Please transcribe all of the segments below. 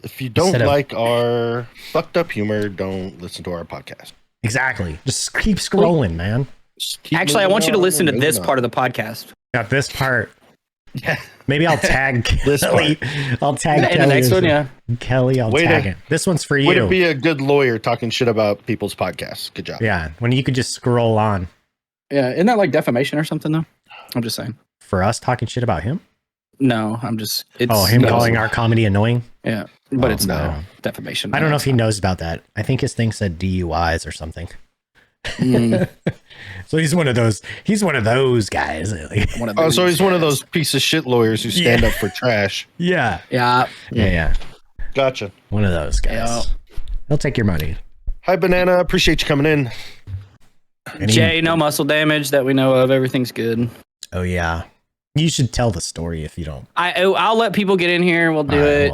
If you don't like our fucked up humor, don't listen to our podcast. Exactly. Just keep scrolling, man. Actually, I want you to listen to this part of the podcast. Got this part. Yeah. Maybe I'll tag Kelly. I'll tag Kelly. The next one, yeah. Kelly, I'll tag it. This one's for you. Way to be a good lawyer talking shit about people's podcasts. Good job. Yeah. When you could just scroll on. Yeah. Isn't that like defamation or something, though? I'm just saying. For us talking shit about him? No, I'm just. Him calling our comedy annoying? Yeah. But it's no defamation. I don't know if he knows about that. I think his thing said DUIs or something. So he's one of those. He's one of those guys. So he's one of those piece of shit lawyers who stand up for trash. Yeah. Gotcha. One of those guys. Yeah. He'll take your money. Hi, Banana. Appreciate you coming in. Jay, no muscle damage that we know of. Everything's good. Oh yeah. You should tell the story if you don't. I'll let people get in here. We'll do it.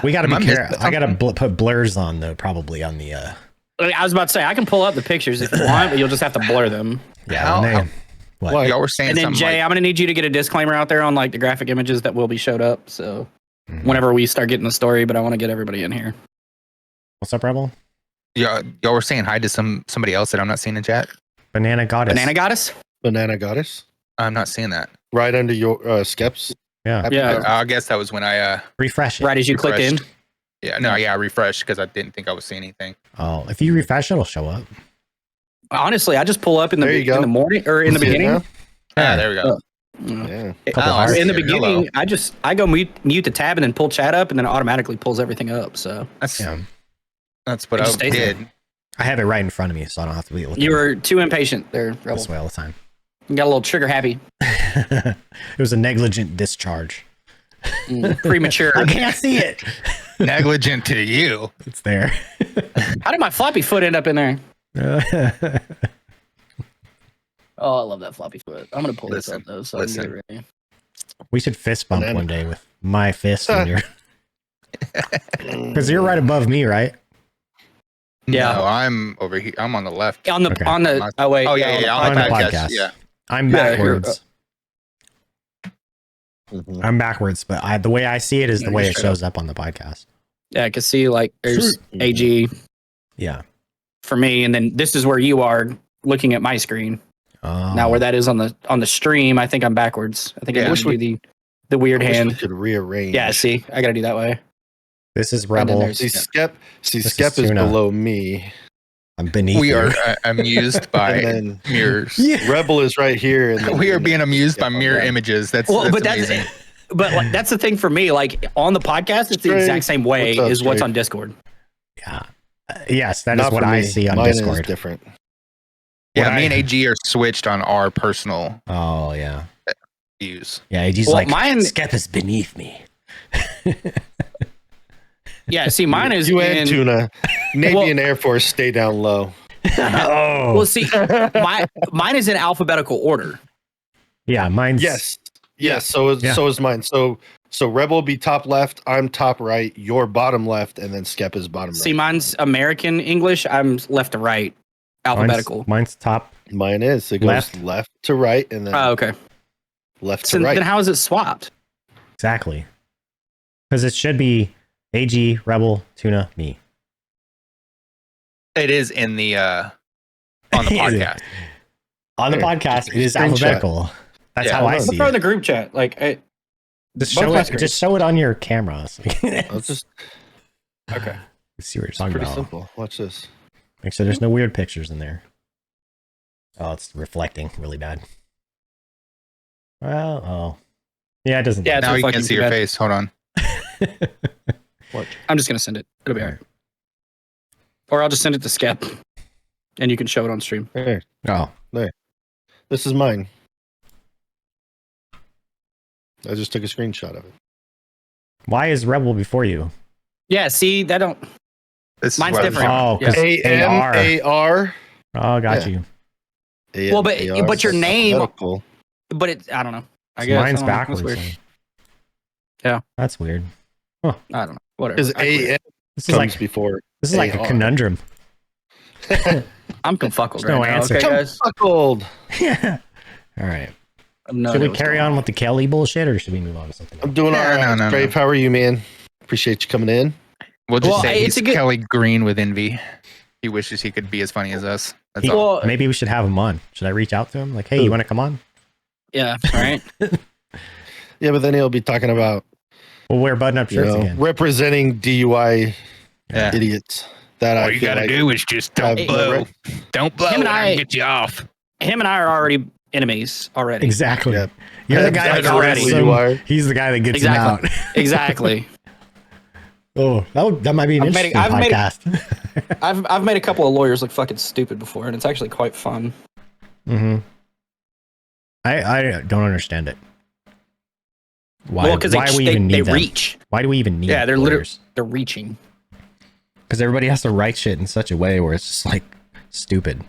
We got to be careful. I got to put blurs on though, probably on the. I was about to say I can pull up the pictures if you want, but you'll just have to blur them. Yeah. What y'all were saying? And then Jay, I'm gonna need you to get a disclaimer out there on like the graphic images that will be showed up. So whenever we start getting the story, but I want to get everybody in here. What's up, Rebel? Y'all were saying hi to somebody else that I'm not seeing in chat. Banana Goddess. Banana Goddess. I'm not seeing that. Right under your Skeps. Yeah. I guess that was when I refresh it. Right as you clicked in. Yeah. No. Yeah. I refreshed because I didn't think I was seeing anything. Oh, if you refresh, it'll show up. Honestly, I just pull up in the morning or in the beginning. Yeah. There we go. In the beginning, I go mute the tab and then pull chat up, and then it automatically pulls everything up. So that's what I did. I have it right in front of me, so I don't have to be looking. You were too impatient there, Rebel. This way all the time. You got a little trigger happy. It was a negligent discharge. Premature. I can't see it. Negligent to you. It's there. How did my floppy foot end up in there? Oh, I love that floppy foot. I'm gonna pull this up though, so I can get it ready. We should fist bump one day with my fist and your. Because you're right above me, right? Yeah, no, I'm over here. I'm on the left. On the oh wait. Oh yeah. On the podcast. Yeah, I'm backwards. I'm backwards, but the way I see it is the way it shows up on the podcast. Yeah, I can see like there's AG. Yeah. For me, and then this is where you are looking at my screen. Now where that is on the stream, I think I'm backwards. I think I wish we do the weird hand. We could rearrange. Yeah, see, I gotta do that way. This is Rebel. Skep is below me. I'm beneath. We are amused by mirrors. Rebel is right here. And we are being amused by mirror images. That's amazing. But like, that's the thing for me. Like on the podcast, it's the exact same way as what's on Discord. Yeah. Yes, that is what I see on Discord. Is different. Yeah, me and AG are switched on our personal. Oh yeah. Views. Yeah, AG's like Skep is beneath me. Yeah, see, mine is you and Tuna. Navy and Air Force stay down low. Well, see, mine is in alphabetical order. Yeah, mine's yes. So is mine. So Rebel will be top left. I'm top right. You're bottom left, and then Skep is bottom right. See, mine's American English. I'm left to right, alphabetical. Mine's top. Mine is. It goes left to right, and then okay. Left to right. Then how is it swapped? Exactly. Because it should be AG, Rebel, Tuna, me. It is in the on the podcast. On the podcast, it is alphabetical. That's how I see it. Throw in the group chat. Like, just show it on your camera. I'll just okay. See what you're talking pretty about. Simple. Watch this. Make sure there's no weird pictures in there. Oh, it's reflecting really bad. Well, yeah, it doesn't. Yeah, now you can see your face. Hold on. What? I'm just gonna send it. It'll be all right. Or I'll just send it to Skep, and you can show it on stream. There. Oh, there. This is mine. I just took a screenshot of it. Why is Rebel before you? Yeah, see, that don't. Mine's different. Oh, because AR. Oh, got you. Well, but your name. But it, I don't know. I guess mine's backwards. Yeah, that's weird. Huh. I don't know. Whatever. Is AM this is like before? This is like a conundrum. I'm confuckled right no now. answer. Okay, guys. Confuckled. Yeah. All right. Should we carry on with the Kelly bullshit, or should we move on to something else? I'm doing all right. Strafe, how are you, man? Appreciate you coming in. We'll just Well, say it's he's a good- Kelly Green with envy. He wishes he could be as funny as us. That's all. Well, Maybe we should have him on. Should I reach out to him? Like, hey, you want to come on? yeah, right. Yeah, but then he'll be talking about We'll wear button-up shirts again. representing DUI Yeah. idiots. That All I you feel gotta like, do is just don't Hey, blow. Don't blow Him and and I I- get you off. Him and I are already enemies already. Exactly. Yeah. You're the Yeah, guy that exactly. arrests You him. are. He's the guy that gets Exactly. him out. Exactly. Oh, that might be an interesting I've made it- podcast. I've made a couple of lawyers look fucking stupid before, and it's actually quite fun. Mm-hmm. I don't understand it. Why? Well, because why we even they need them? reach. Why do we even need? Yeah, they're lawyers? they're reaching. Because everybody has to write shit in such a way where it's just like stupid, and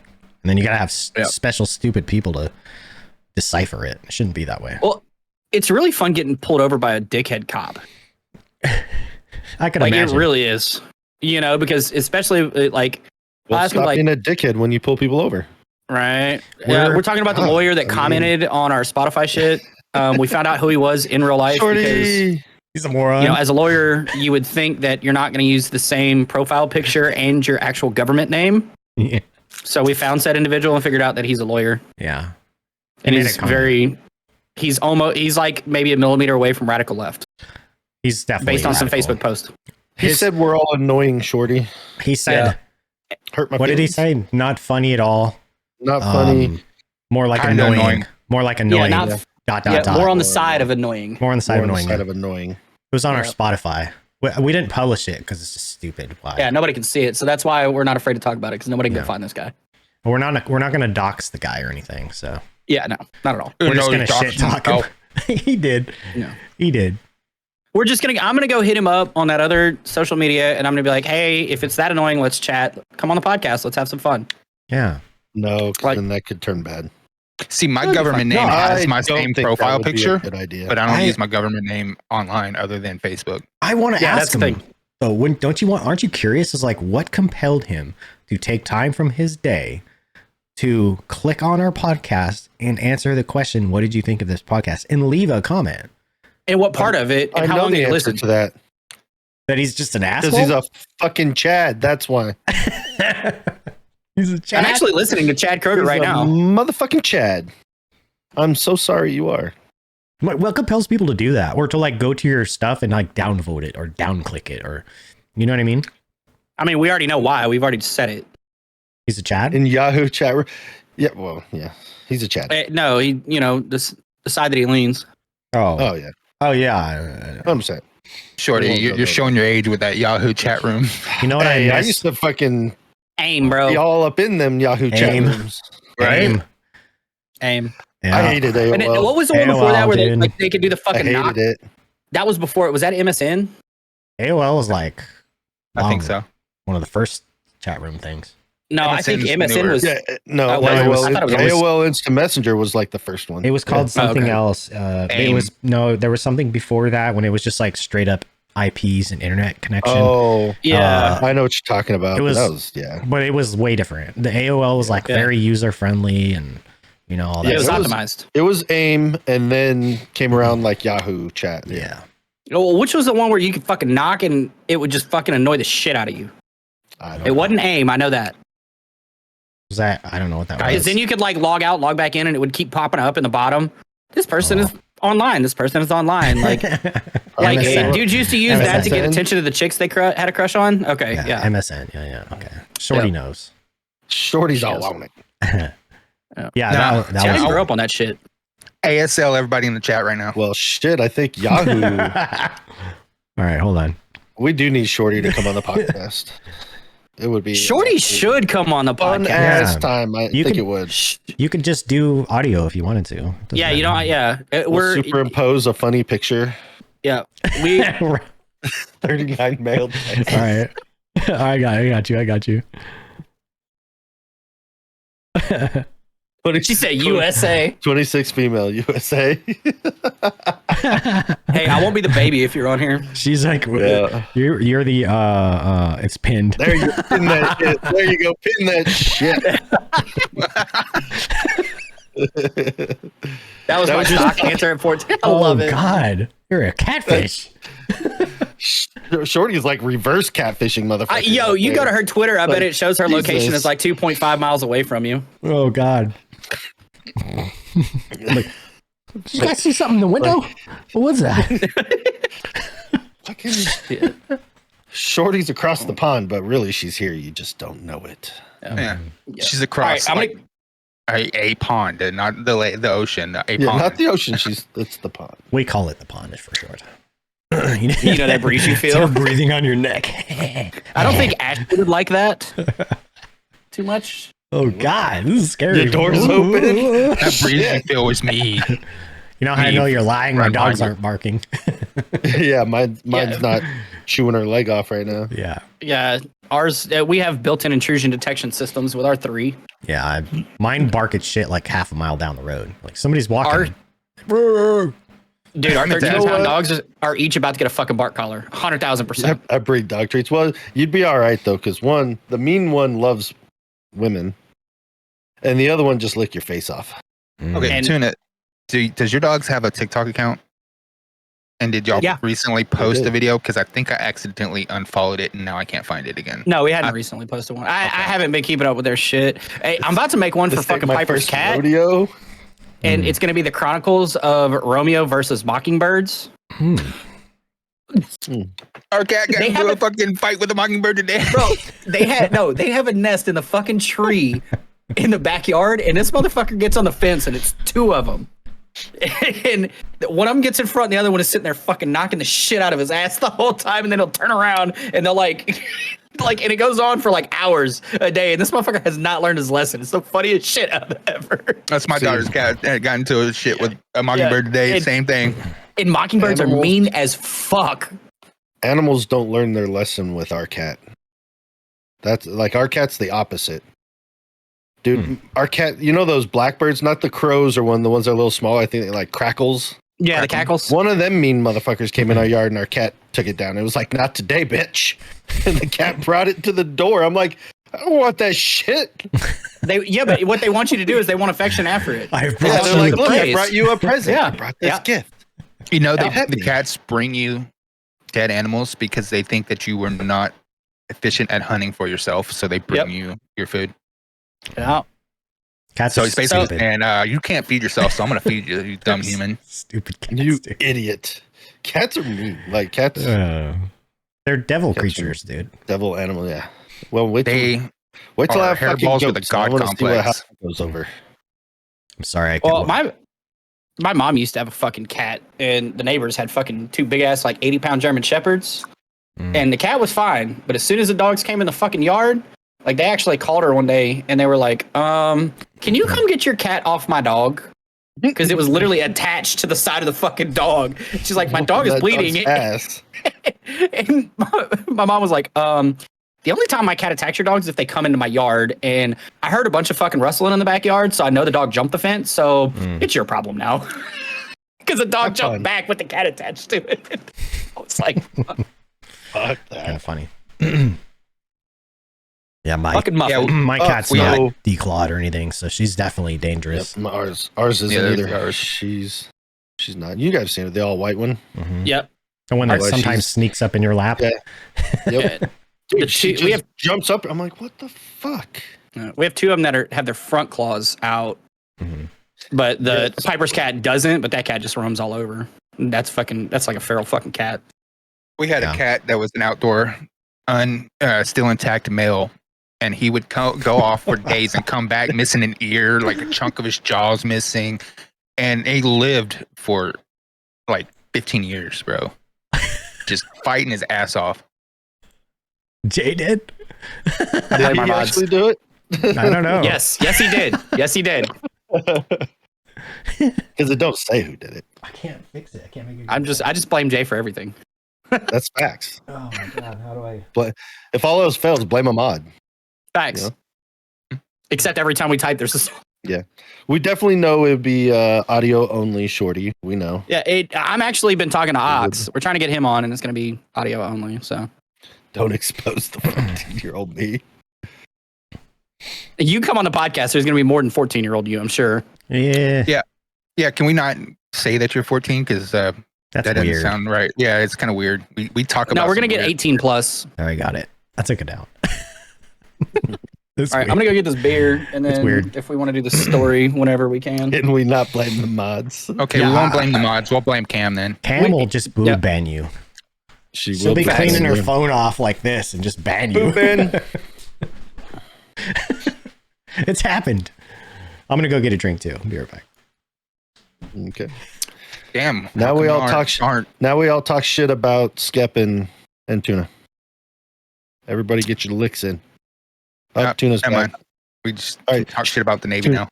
then you gotta have special stupid people to decipher it. It shouldn't be that way. Well, it's really fun getting pulled over by a dickhead cop. I can Like imagine. it really is. You know, because especially like Well, I ask him, stop like, being a dickhead when you pull people over. right? Yeah, we're talking about the lawyer that commented on our Spotify shit. We found out who he was in real life because, Shorty. He's a moron. you know, as a lawyer, you would think that you're not going to use the same profile picture and your actual government name. Yeah. So we found said individual and figured out that he's a lawyer, Yeah. and He made he's a comment. he's like maybe a millimeter away from radical left, He's definitely based on some radical. Facebook post. He said we're all annoying, Shorty. He said, Hurt my "What did he feelings. say? Not funny at all. Not funny. More like Kinda annoying. More like annoying. not- dot Yeah, dot. more on the More side of annoying. More on the side More of on the annoying. side of annoying. It was on our Yeah. Spotify. We didn't publish it because it's just stupid. Why? Yeah, nobody can see it, so that's why we're not afraid to talk about it because nobody can Yeah. find this guy. We're not going to dox the guy or anything. So Yeah, no, not at all. we're just No, going to shit talk him. He did. No. He did. I'm gonna go hit him up on that other social media, and I'm gonna be like, hey, if it's that annoying, let's chat. Come on the podcast. Let's have some fun. Yeah. No, 'cause Like- then that could turn bad. See, my That'd be government No, name has I my don't same think that profile would be a picture, Good idea. but I don't I- use my government name online other than Facebook. I want to Yeah, ask that's the him. thing. So aren't you curious? Is like, what compelled him to take time from his day to click on our podcast and answer the question, what did you think of this podcast? And leave a comment And what part of it? And I how know long the did you answer listen? to that. that he's just an Because asshole. he's a fucking Chad. That's why. He's a I'm chat. actually listening to Chad Kroger He's right a now. Motherfucking Chad. I'm so sorry you are. What compels people to do that, or to like go to your stuff and like downvote it or downclick it, or you know what I mean? I mean, we already know why. We've already said it. He's a Chad. In Yahoo chat room. Yeah, well, yeah. He's a Chad. No, he, you know, the side that he leans. Oh, yeah. Oh yeah. 100%. Shorty, Well, you're showing your age with that Yahoo chat room. You know what Hey, I I miss? used to fucking Aim, bro. be all up in them Yahoo chat Aim. rooms. Aim. Aim. Yeah. I hated And AOL. what was the one before that where dude. they could do the I fucking knock? hated it. That was before. Was that MSN? AOL was like I think longer. so. One of the first chat room things. No, I think MSN 's MSN newer. was. Yeah, no, Oh, well, it was- AOL, I thought it was- AOL Instant Messenger was like the first one. It was called something okay. else. It AIM. was there was something before that when it was just like straight up IPs and internet connection. Oh, Yeah. I know what you're talking about. It was- that was, yeah. But it was way different. The AOL was like Yeah. very user friendly and you know all that. it was it was- optimized. It was AIM, and then came around like Yahoo chat. Yeah. Well, which was the one where you could fucking knock and it would just fucking annoy the shit out of you? I don't It know. wasn't AIM. I know that. Was that? I don't know what that Because was. then you could like log out, log back in, and it would keep popping up in the bottom. This person is online. This person is online. Like, MSN. dudes used to use that to get MSN. attention to the chicks they had a crush on. Okay, yeah. MSN. Yeah. Okay. Shorty knows. Shorty's Yes. all on it. Yeah. No, that See, I was. grew up on that shit. ASL, everybody in the chat right now. Well, shit, I think Yahoo. All right. Hold on. We do need Shorty to come on the podcast. It would be Shorty should come on the fun podcast. ass Yeah. time. I You think can- it would. You could just do audio if you wanted to. Doesn't Yeah, you know, matter. yeah. We'll We're superimpose a funny picture. yeah. We 39 male. All right. I got you. What did she said USA. 26 female USA. Hey, I won't be the baby if you're on here. She's like, Yeah. you're the it's pinned. There you go. Pin that shit. There you go. Pin that shit. That was That my was just- stock answer at 14. I Oh love it. God, you're a catfish. Shorty's like reverse catfishing, motherfucker. Yo, you go to her Twitter. I bet it shows her Jesus. location is like 2.5 miles away from you. Oh God. Like, did you guys see something in the window? What was that? Shorty's across the pond, but really she's here. You just don't know it. Yeah. She's across a pond, not the ocean. A pond. Not the ocean. It's the pond. We call it the pond for short. You know that breeze you feel? It's her breathing on your neck. I don't think Ashley would like that too much. Oh God, this is scary. The door's open. That breeze you feel was me. You know how I know you're lying? My dogs aren't barking. Yeah, mine's not chewing her leg off right now. Yeah. Ours, we have built-in intrusion detection systems with our 3. Yeah, mine bark at shit like half a mile down the road. Like somebody's walking. Dude, our 13-pound dogs are each about to get a fucking bark collar. 100,000%. I breed dog treats. Well, you'd be all right though, because the mean one loves women, and the other one just lick your face off. Okay, Tuna, does your dogs have a TikTok account? And did y'all recently post a video? Because I think I accidentally unfollowed it and now I can't find it again. No, we hadn't recently posted one. I haven't been keeping up with their shit. Hey, I'm about to make one for fucking Piper's cat. Rodeo. And it's going to be the Chronicles of Romeo versus Mockingbirds. Our cat got into a fucking fight with a mockingbird today. Bro, they have a nest in the fucking tree in the backyard, and this motherfucker gets on the fence, and it's 2 of them. And one of them gets in front, and the other one is sitting there fucking knocking the shit out of his ass the whole time, and then he'll turn around, and they'll like, and it goes on for like hours a day, and this motherfucker has not learned his lesson. It's the funniest shit ever. That's my daughter's cat. Got into a shit with a mockingbird today. Same thing. And mockingbirds are mean as fuck. Animals don't learn their lesson with our cat. That's like our cat's the opposite. Dude, our cat, you know those blackbirds, not the crows or the ones that are a little small, I think they like crackles. Yeah, the cackles. One of them mean motherfuckers came in our yard and our cat took it down. It was like, not today, bitch. And the cat brought it to the door. I'm like, I don't want that shit. But what they want you to do is they want affection after it. They're like, look, I brought you a present. I brought this gift. You know, the cats bring you dead animals because they think that you were not efficient at hunting for yourself. So they bring you your food. Yeah. Cats so it's basically, and you can't feed yourself, so I'm going to feed you, you dumb human. Stupid cats. You idiot. Cats are mean. Like, cats. They're devil creatures, dude. Devil animal, yeah. Well, wait till I have fucking goats. With a god complex. Goes over. I'm sorry. My mom used to have a fucking cat, and the neighbors had fucking 2 big-ass, like, 80-pound German Shepherds. And the cat was fine, but as soon as the dogs came in the fucking yard, like, they actually called her one day, and they were like, can you come get your cat off my dog? Because it was literally attached to the side of the fucking dog. She's like, my dog is bleeding. And my mom was like, the only time my cat attacks your dogs is if they come into my yard. And I heard a bunch of fucking rustling in the backyard, so I know the dog jumped the fence. So it's your problem now. Because the dog jumped back with the cat attached to it. I was like, fuck that. Kind of funny. Yeah, my cat's not declawed or anything, so she's definitely dangerous. Yep, ours isn't either. She's not. You guys have seen it, the all white one. Yep. The one that sometimes sneaks up in your lap. Yeah. Yep. Dude, she jumps up. I'm like, what the fuck? We have 2 of them that have their front claws out, but the Piper's cat doesn't. But that cat just roams all over. That's like a feral fucking cat. We had a cat that was an outdoor, still intact male. And he would go off for days and come back missing an ear, like a chunk of his jaw's missing. And he lived for like 15 years, bro. Just fighting his ass off. Jay did? Did he actually do it? I don't know. Yes, he did. Yes, he did. Because it don't say who did it. I can't fix it. I can't make it. I just blame Jay for everything. That's facts. Oh my god, how do I? But if all else fails, blame a mod. Facts. You know? Except every time we type, there's a. Yeah, we definitely know it'd be audio only, Shorty. We know. Yeah, I'm actually been talking to Ox. We're trying to get him on, and it's going to be audio only. So don't expose the 14-year-old me. You come on the podcast, there's going to be more than 14-year-old you, I'm sure. Yeah. Can we not say that you're 14? Because that's That's that doesn't weird. sound right. Yeah, it's kind of weird. We talk about. No, we're gonna some get weird- 18 plus. Oh, I got it. I took it out. That's All right, weird. I'm gonna go get this beer, and That's then weird. if we want to do the story whenever we can. Can we not blame the mods? Okay, Yeah, we won't blame the mods. We'll blame Cam then. Cam will just boob Yep. ban you. She'll She'll be ban cleaning her you. phone off like this and just ban you. Boob ban. It's happened. I'm gonna go get a drink too. Be right back. Okay. Damn. Now how we come all aren't- talk. aren't Now we all talk shit about Skep and Tuna. Everybody get your licks in. Oh, Yeah, Tuna's never back. mind. We just All right. talk shit about the Navy Tuna- now.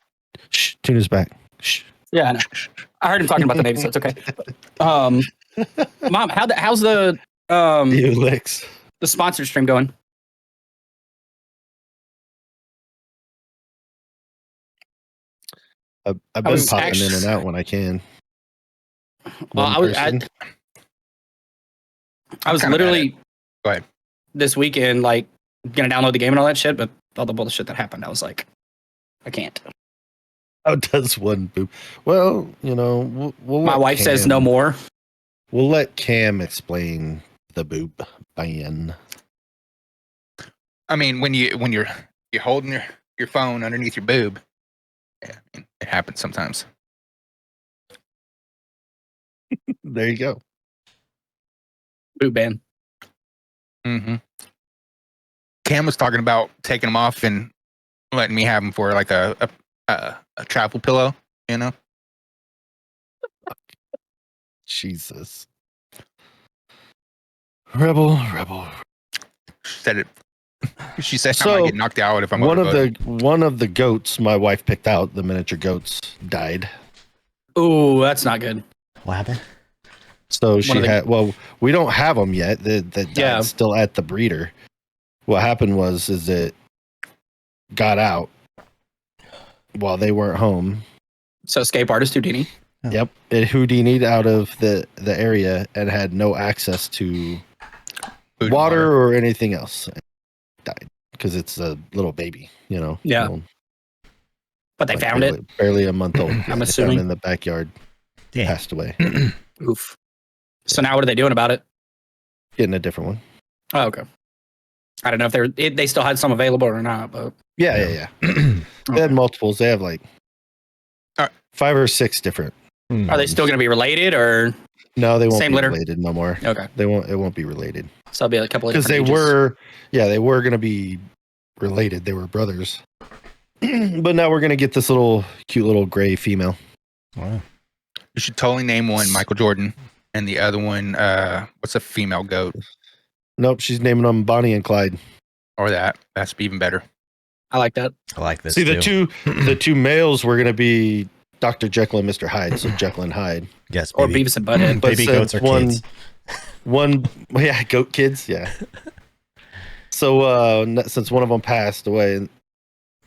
Shh, Tuna's back. Shh. Yeah, I know. I heard him talking about the Navy, so it's okay. Mom, how's the You licks. the sponsored stream going? I've I been was popping actually- in and out when I can. Well, One I was person. I was Kinda literally Go ahead. this weekend like gonna download the game and all that shit, but all the bullshit that happened, I was like, I can't. How does one boob? Well, you know, we'll My let wife says Cam- no more. We'll let Cam explain the boob ban. I mean, when you're holding your phone underneath your boob, yeah, I mean, it happens sometimes. There you go. Boot ban. Mm-hmm. Cam was talking about taking them off and letting me have them for like a travel pillow. You know, Jesus. Rebel. she said it. She said I So, might get knocked out if I'm One of overvoted. one of the goats my wife picked out, the miniature goats, died. Ooh, that's not good. What happened? So she of the- had. Well, we don't have them yet. That died Yeah. still at the breeder. What happened was it got out while they weren't home. So escape artist Houdini. Oh. Yep, it Houdini'd out of the area and had no access to Food and water or anything else. It died because it's a little baby, you know. Yeah. little- But they like found it. barely a month old. Yeah, they found it assuming. in the backyard, Yeah. passed away. Oof. So now what are they doing about it? Getting a different one. Oh, okay. I don't know if they still had some available or not, but Yeah. They had multiples. They have like Alright. 5 or 6 different. are they still going to be related or No, they won't Same be litter? related no more. okay? They won't. It won't be related So it'll be a couple of because they different ages. were. Yeah, they were going to be related. They were brothers. But now we're going to get this cute little gray female. Wow. You should totally name one Michael Jordan and the other one, what's a female goat Nope, she's naming them Bonnie and Clyde. or that? That's even better. I like that. I like this. See, too. the two males were going to be Dr. Jekyll and Mr. Hyde. So Jekyll and Hyde. Yes, Or baby. Beavis and Butthead. But Baby since goats are kids. One, yeah, goat kids, yeah. So since one of them passed away,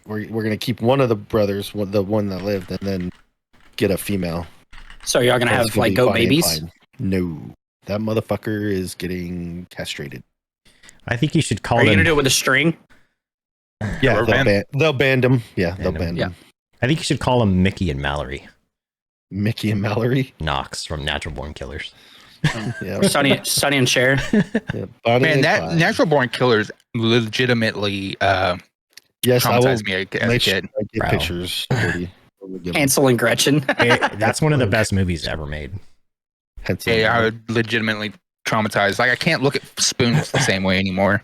we're gonna keep one of the brothers, the one that lived, and then get a female. So y'all going to That's have gonna like be goat Bonnie and babies? Clyde. No, that motherfucker is getting castrated. I think you should call Are you going them. to do it with a string? Yeah, rubber band? they'll band him. Yeah, they'll Band 'em. band Yeah. him. I think you should call them Mickey and Mallory Mickey and Mallory. Knox from Natural Born Killers. Yeah, Sonny and Cher. yeah. Bonnie Man, and that Clyde. natural born killers legitimately Yes, I will traumatized me as a make sure kid. I get Bro. pictures. Cody. We'll give 'em Hansel and Gretchen. That's one of the best movies ever made. Hansel and Yeah, I Gretel. would legitimately traumatized. Like I can't look at spoons the same way anymore.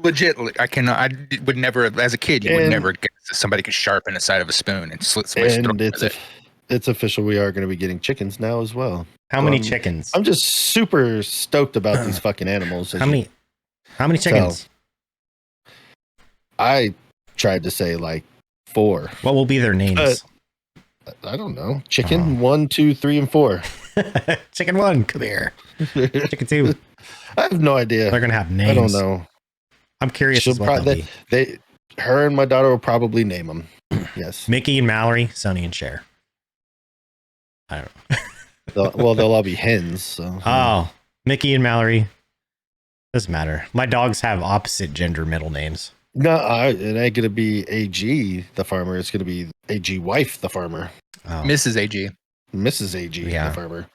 Legit, I cannot. I would never, as a kid, you would And- never guess that somebody could sharpen the side of a spoon and slit somebody's throat And with it. it's official. We are going to be getting chickens now as well. How many Um, chickens? I'm just super stoked about these fucking animals. as How you many? How many chickens? I tried to say like 4. What will be their names? I don't know. Chicken 1, 2, 3, and 4. Chicken one, come here. Chicken two. I have no idea. They're gonna have names. I don't know. I'm curious She'll as what they'll be. her and my daughter will probably name them. Yes. Mickey and Mallory, Sonny and Cher. I don't know. They'll all be hens. So. Oh, Mickey and Mallory. Doesn't matter. My dogs have opposite gender middle names. No, it ain't gonna be AG the farmer. It's gonna be AG wife the farmer. Oh. Mrs. AG. Mrs. AG, Yeah. the farmer.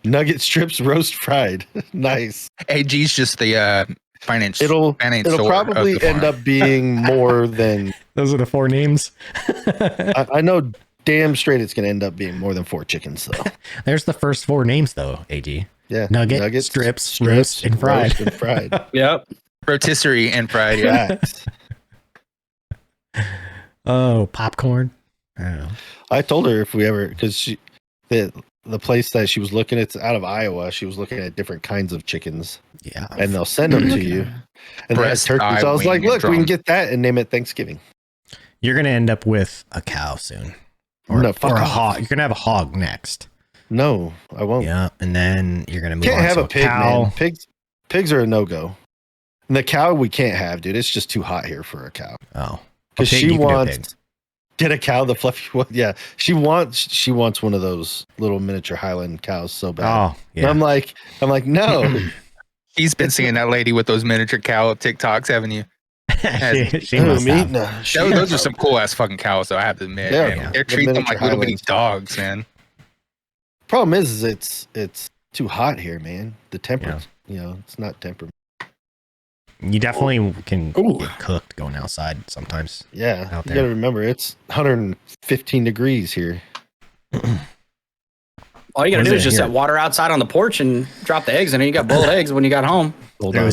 Nugget strips roast fried. Nice. AG's just the finance. It'll store probably of the end farm. up being more than Those are the 4 names. I know damn straight it's gonna end up being more than 4 chickens though. There's the first 4 names though, AG. Yeah. Nugget, strips, roast, and fried. roast and fried. Yep. Rotisserie and fried. Yeah. Facts. Oh, popcorn. I don't know. I told her if we ever, because the place that she was looking at, out of Iowa, she was looking at different kinds of chickens, Yeah. and they'll send them to you. And that's Breast, turkeys. eye, I was like, wing, and look, we can drum. get that and name it Thanksgiving. You're gonna end up with a cow soon. Or, No, fuck or a off. hog. You're gonna have a hog next. No, I won't. Yeah. And then you're gonna move Can't on have to a pig, cow. man. Pigs are a no go. And the cow we can't have, dude. It's just too hot here for a cow. Oh. Because pig, she you can do a wants pig. get a cow, the fluffy one. Yeah, she wants one of those little miniature Highland cows so bad. Oh, And yeah. I'm like, no. He's been seeing that lady with those miniature cow TikToks, haven't you? she Who, must me? have. No, Those are some cool ass fucking cows, though. I have to admit. Yeah, man. yeah. They're The treating them like miniature little bitty Highlands. dogs, man. Problem is it's too hot here, man. The temperature, it's not temperate. You definitely can Ooh. get cooked going outside sometimes. Yeah, Out you there. got to remember it's 115 degrees here. All you gotta What do is is it just here? set water outside on the porch and drop the eggs, and then you got boiled eggs when you got home. Hold It on.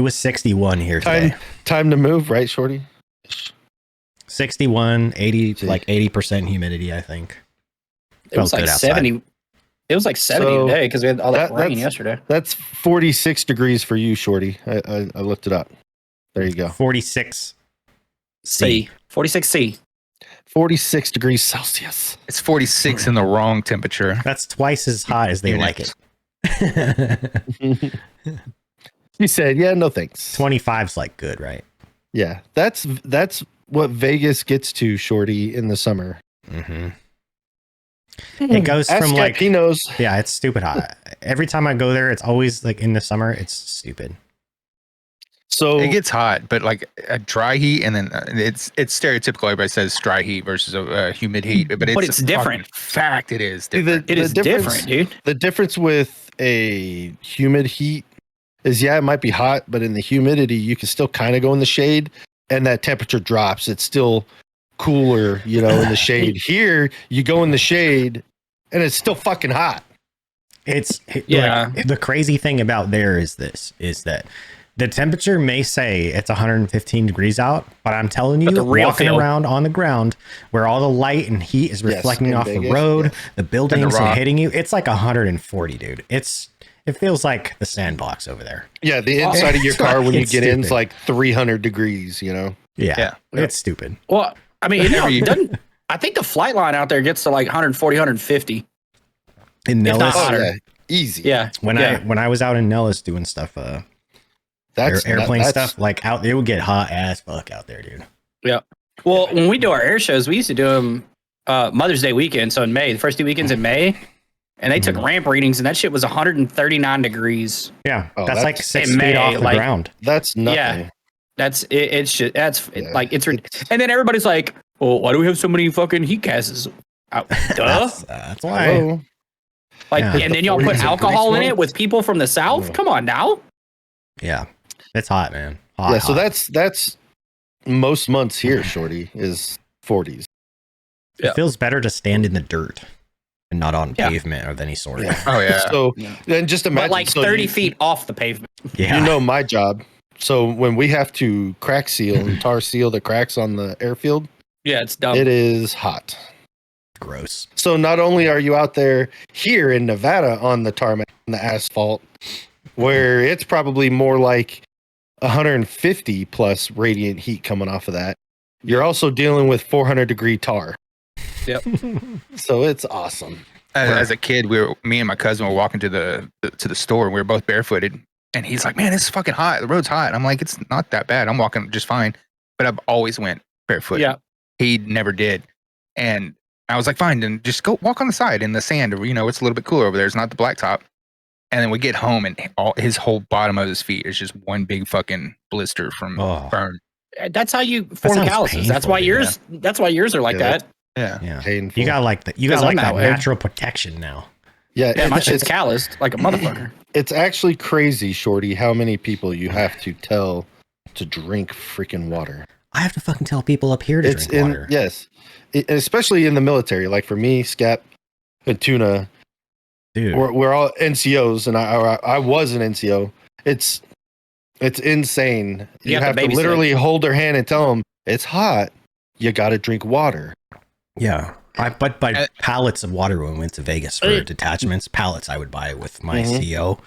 was 61 here today. Time to move, right, Shorty? 61, 80, See. like 80% humidity, I think. It was Felt like good outside. 70. It was like 70 So, today because we had all that rain that's- yesterday. That's 46 degrees for you, Shorty. I looked it up. There you go. 46. C. 46C. 46 degrees Celsius. It's 46 in the wrong temperature. That's twice as hot as they Units. like it. She said, "Yeah, no thanks." 25's like good, right? Yeah, that's what Vegas gets to, Shorty, in the summer. Mm-hmm. It goes Ask from Scott, like, he knows. yeah, it's stupid hot. Every time I go there, it's always like in the summer. It's stupid. So It gets hot, but like a dry heat, and then it's stereotypical. Everybody says dry heat versus a humid heat, but it's it's different. fucking Fact, it is See, different. It is difference- different, dude. The difference with a humid heat is, yeah, it might be hot, but in the humidity, you can still kind of go in the shade, and that temperature drops. It's still cooler, in the shade. Here, you go in the shade, and it's still fucking hot. It's Yeah. like, the crazy thing about there is that the temperature may say it's 115 degrees out, but I'm telling you, But the real walking feel- around on the ground where all the light and heat is Yes, reflecting in off the Vegas, road, yes. the buildings and, rock. hitting you, it's like 140, dude. It feels like the sandbox over there. Yeah, the inside of your It's car when you it's get in is stupid. like 300 degrees, Yeah, Yeah. it's stupid. Well, I mean, I think the flight line out there gets to like 140, 150. In It's not Nellis, Oh, hotter. yeah, easy. Yeah. when yeah. I was out in Nellis doing stuff, airplane stuff, like out, it would get hot as fuck out there, dude. Well, when we do our air shows, we used to do them Mother's Day weekend. So in May, the first 2 weekends in May, and they took ramp readings, and that shit was 139 degrees. Yeah, Oh, that's like that's- 6 in feet May, off the like- ground. That's nothing. Yeah. That's it. It's just Yeah. like it's and then everybody's like, "Well, why do we have so many fucking heat gases?" Duh. That's why. Hello? Like, Yeah. and then y'all put 40s and alcohol in grease it with people from the south. Yeah. Come on now. Yeah, it's hot, man. Hot, Yeah, so hot. that's most months here, Shorty, is 40s. Yeah. It feels better to stand in the dirt and not on Yeah. pavement of any sort. Yeah. Oh yeah. So Yeah. then just imagine, But like so 30 you- feet off the pavement. Yeah. You know my job. So when we have to crack seal and tar seal the cracks on the airfield, Yeah, it's dumb. it is hot. Gross. So not only are you out there here in Nevada on the tarmac and the asphalt, where it's probably more like 150 plus radiant heat coming off of that, you're also dealing with 400-degree tar. Yep. So it's awesome. As a kid, me and my cousin were walking to the store, and we were both barefooted. And he's like, "Man, it's fucking hot. The road's hot." I'm like, "It's not that bad. I'm walking just fine." But I've always went barefoot. Yeah. He never did. And I was like, "Fine, then just go walk on the side in the sand. Or, it's a little bit cooler over there. It's not the blacktop." And then we get home, and his whole bottom of his feet is just one big fucking blister from Oh. burn. That's how you form sounds calluses. That's painful, why dude. yours. That's why yours are like Yeah, that. Yeah. painful. You got like that natural protection now. Yeah, my shit's calloused like a motherfucker. It's actually crazy, Shorty, how many people you have to tell to drink freaking water. I have to fucking tell people up here to drink water. Yes. Especially in the military. Like for me, Scap and Tuna, Dude. we're all NCOs, and I was an NCO. It's insane. You have to literally hold their hand and tell them, it's hot. You got to drink water. Yeah. But by pallets of water when we went to Vegas for detachments, pallets I would buy with my CO.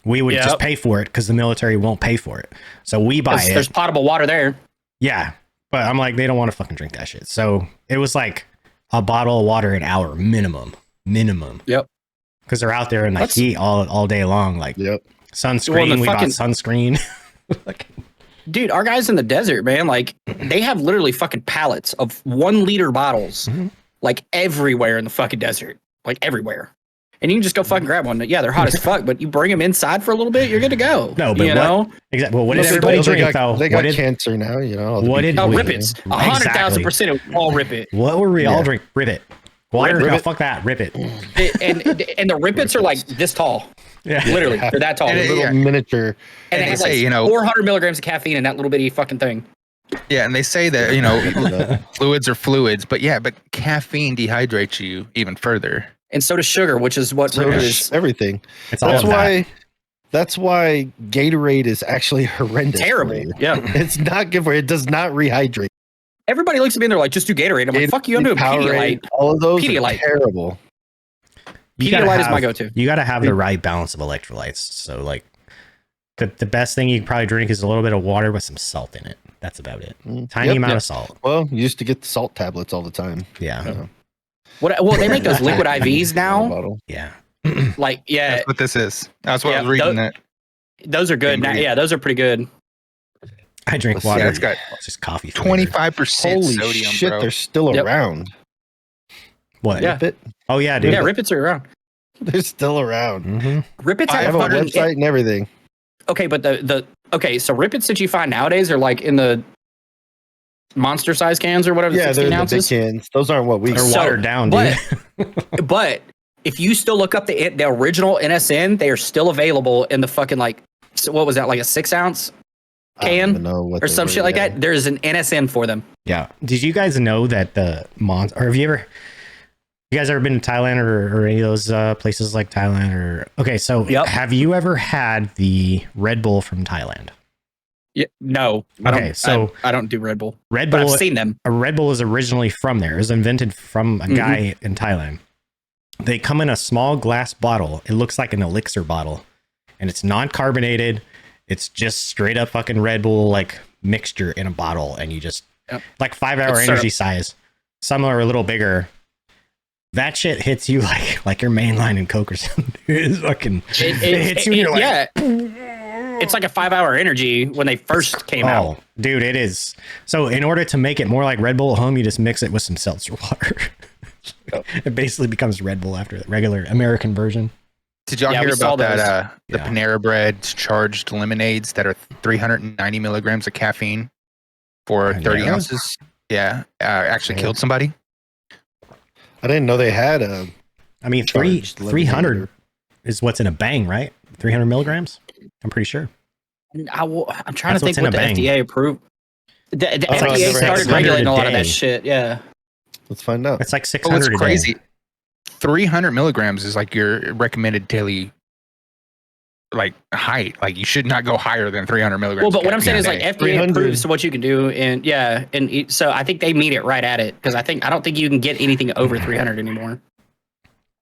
We would just pay for it because the military won't pay for it. So we buy it. There's potable water there. Yeah. But I'm like, they don't want to fucking drink that shit. So it was like a bottle of water an hour minimum. Yep. Because they're out there in the heat all day long. Like sunscreen, we bought sunscreen. Dude, our guys in the desert, man, like they have literally fucking pallets of 1 liter bottles. Like everywhere in the fucking desert, like everywhere. And you can just go fucking grab one. Yeah, they're hot as fuck, but you bring them inside for a little bit, you're good to go. No, but exactly. Well, what did everybody drink though? They got cancer now, you know. What did Rip It's 100,000% it was all Rip It. What were we all drink? Rip It. Water? No, fuck that. Rip It. And the Rip It's are like this tall. Yeah, literally, they're that tall. Little miniature. And they say, like 400 milligrams of caffeine in that little bitty fucking thing. Yeah, and they say that, fluids are fluids, but caffeine dehydrates you even further. And so does sugar, which is what is everything. That's why Gatorade is actually horrendous. Terrible. Yeah. It's not good for you. It does not rehydrate. Everybody looks at me and they're like, just do Gatorade. I'm like, fuck you, I'm doing Pedialyte. All of those are terrible. Pedialyte is my go-to. You got to have the right balance of electrolytes. So like the best thing you can probably drink is a little bit of water with some salt in it. That's about it. Tiny amount of salt. Well, you used to get the salt tablets all the time. Yeah. Well, they make those liquid IVs now. Yeah. That's what this is. That's what I was reading. Those are good. Yeah, those are pretty good. I drink water. It's got just coffee. 25% Holy sodium, shit, bro. they're still around. What? Yeah. Rip It? Oh, yeah, dude. Yeah, Rip It's are around. They're still around. Rip It's I have a website and everything. Okay, but so Rip It's that you find nowadays are like in the monster size cans or whatever. Yeah, they're the big cans. Those aren't what we. They're watered down, dude. But if you still look up the original NSN, they are still available in the fucking what was that, like a 6 ounce can or some shit like that. There's an NSN for them. Yeah. Did you guys know that or have you guys ever been to Thailand or any of those places like Thailand okay, so have you ever had the Red Bull from Thailand? Yeah, no. I don't do Red Bull. Red Bull, but I've seen them. A Red Bull is originally from there. It was invented from a guy in Thailand. They come in a small glass bottle. It looks like an elixir bottle, and it's non-carbonated. It's just straight up fucking Red Bull like mixture in a bottle, and you just like 5-hour energy size. Some are a little bigger. That shit hits you like your mainline in Coke or something. It hits you. And you're like, it's like a 5-hour energy when they first came out. Dude, it is. So in order to make it more like Red Bull at home, you just mix it with some seltzer water. It basically becomes Red Bull after the regular American version. Did y'all hear about that? The Panera Bread charged lemonades that are 390 milligrams of caffeine for 30 ounces. Yeah, actually killed somebody. I didn't know they had a. I mean, 300 is what's in a Bang, right? 300 milligrams. I'm pretty sure. I'm trying to think what the FDA approved. The FDA started regulating a lot of that shit. Yeah. Let's find out. It's like 600. It's crazy. 300 milligrams is like your recommended daily height. Like you should not go higher than 300 milligrams. Well, but what I'm saying is like FDA approves what you can do, and so I think they meet it right at it because I don't think you can get anything over 300 anymore,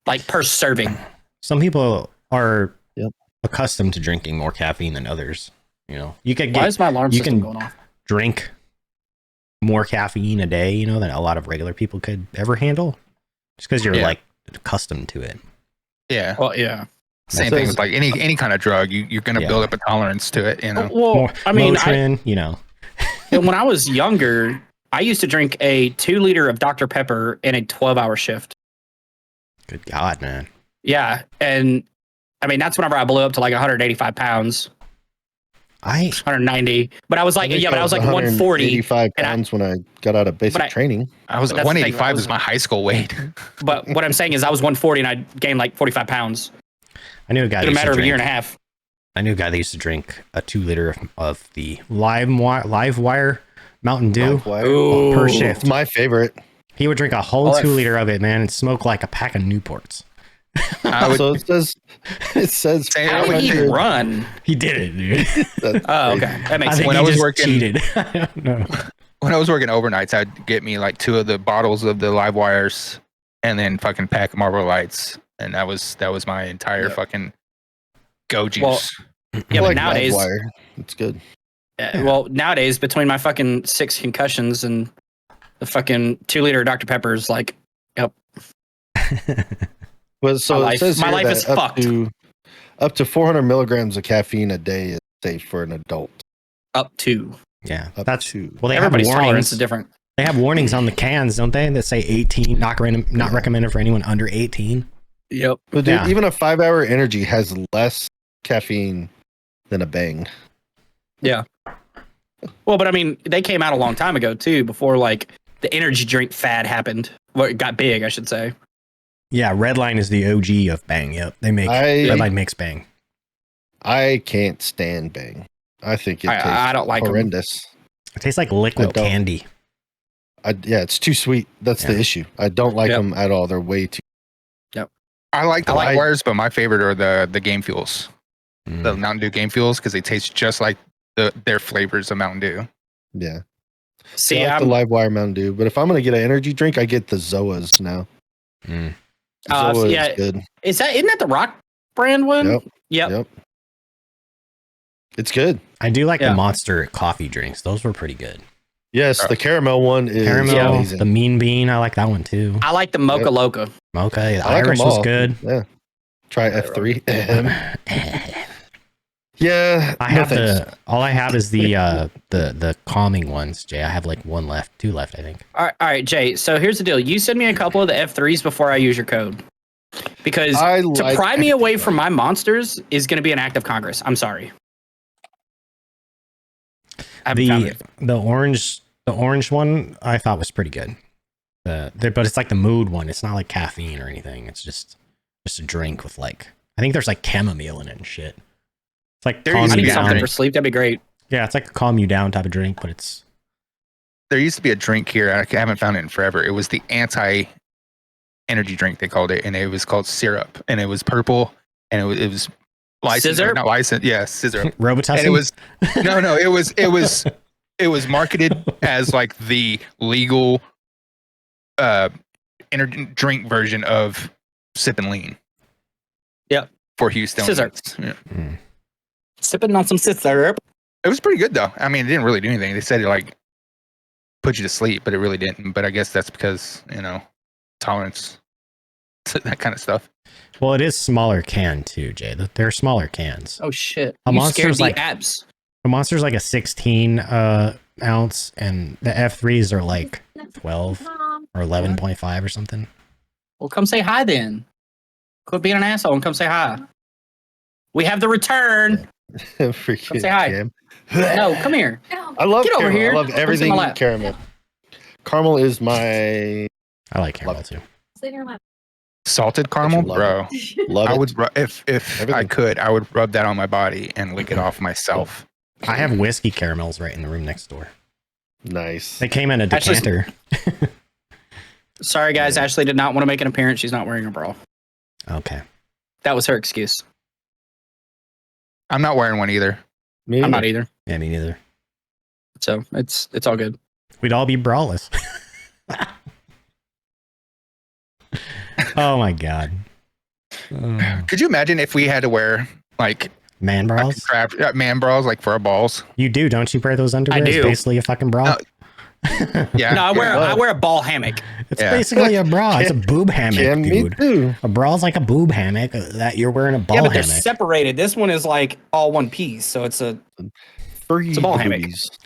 like per serving. Some people are accustomed to drinking more caffeine than others. You know, you can get. Why is my alarm system going off? Drink more caffeine a day, than a lot of regular people could ever handle, just because you're like accustomed to it. Yeah. Well, yeah. Same thing with like any kind of drug. You're going to build up a tolerance to it. Well, I mean, when I was younger, I used to drink a 2 liter of Dr. Pepper in a 12-hour shift. Good God, man. Yeah, and I mean that's whenever I blew up to like 185 pounds. 190. But I was like, think but I was like 140. 85 pounds when I got out of basic training. I was But that's the thing, 185 is my high school weight. But what I'm saying is I was 140 and I gained like 45 pounds I knew a guy in a matter of a year and a half. I knew a guy that used to drink a 2-liter of the live wire Mountain Dew Ooh. per shift. My favorite. He would drink a whole 2-liter of it, man, and smoke like a pack of Newports. So it says How would he run? He did it, dude. Oh, okay. That makes sense. When I was working, cheated. I don't know. When I was working overnights, I'd get me like 2 of the bottles of the live wires, and then fucking pack of Marlboro Lights, and that was my entire fucking go juice. Well, yeah, but nowadays, wire. It's good. well, nowadays between my fucking 6 concussions and the fucking 2-liter Dr. Pepper's, like, yep. Well, so my it says life here is that fucked. Up to 400 milligrams of caffeine a day is safe for an adult. Up to. Yeah, Up that's to. well. They Everybody's have tolerance warnings. is different. They have warnings on the cans, don't they? That say 18, not recommended for anyone under 18. Yep. But dude, Yeah. even a 5-hour energy has less caffeine than a Bang. Yeah. Well, but I mean, they came out a long time ago too, before like the energy drink fad happened. Well, it got big, I should say. Yeah, Redline is the OG of Bang. Yep, Redline makes Bang. I can't stand Bang. I think it tastes I don't like 'em. horrendous. It tastes like liquid candy. Yeah, it's too sweet. That's the issue. I don't like them at all. They're way too. I like the light wires, but my favorite are the Game Fuels, the Mountain Dew Game Fuels, because they taste just like their flavors of Mountain Dew. Yeah. See, I like the live wire Mountain Dew, but if I'm gonna get an energy drink, I get the Zoas now. Zoa is good. Isn't that the Rock brand one? Yep. It's good. I do like the Monster coffee drinks. Those were pretty good. Yes, the caramel one is amazing. The Mean Bean, I like that one too. I like the Mocha Loca. Mocha, the Irish was good. Yeah. Try F3. Yeah. I have all I have is the calming ones, Jay. I have like 2 left, I think. All right, Jay. So here's the deal. You send me a couple of the F3s before I use your code. Because to pry me away from my monsters is going to be an act of Congress. I'm sorry. The orange one I thought was pretty good. But it's like the mood one. It's not like caffeine or anything. It's just a drink with like, I think there's like chamomile in it and shit. It's like I need something for sleep. That'd be great. Yeah, it's like a calm you down type of drink, but it's. There used to be a drink here. I haven't found it in forever. It was the anti-energy drink, they called it, and it was called Syrup, and it was purple, and it was licensed, Scissor? not licensed. Yeah, Scissor. Robitussin? And it was it was marketed as like the legal energy drink version of Sip and Lean. Yep. For Houston. Scissor. Yeah. Sipping on some scissor. It was pretty good though. I mean, it didn't really do anything. They said it like put you to sleep, but it really didn't. But I guess that's because, tolerance to that kind of stuff. Well, it is smaller can too, Jay. They're smaller cans. Oh shit! A Monster's like abs. A Monster's like a 16 ounce, and the F3s are like 12 or 11.5 or something. Well, come say hi then. Quit being an asshole and come say hi. We have the return. Come say hi. No, come here. I love Get over caramel. here. I love everything caramel. Caramel is my. I like caramel too. Salted caramel, bro. Love it. I would if I could, I would rub that on my body and lick it off myself. I have whiskey caramels right in the room next door. Nice. They came in a decanter. Sorry, guys. Ashley did not want to make an appearance. She's not wearing a bra. Okay. That was her excuse. I'm not wearing one either. I'm not either. Yeah, me neither. So it's all good. We'd all be braless. Oh my god. Could you imagine if we had to wear like man bras? Man bras like for our balls? You do, don't you wear those underwear? I do. It's basically a fucking bra. Yeah. No, I wear a ball hammock. It's basically a bra. It's a boob hammock, dude. Me too. A bra's like a boob hammock that you're wearing a ball Yeah, but they're hammock. separated. This one is like all one piece, so it's a ball hammock.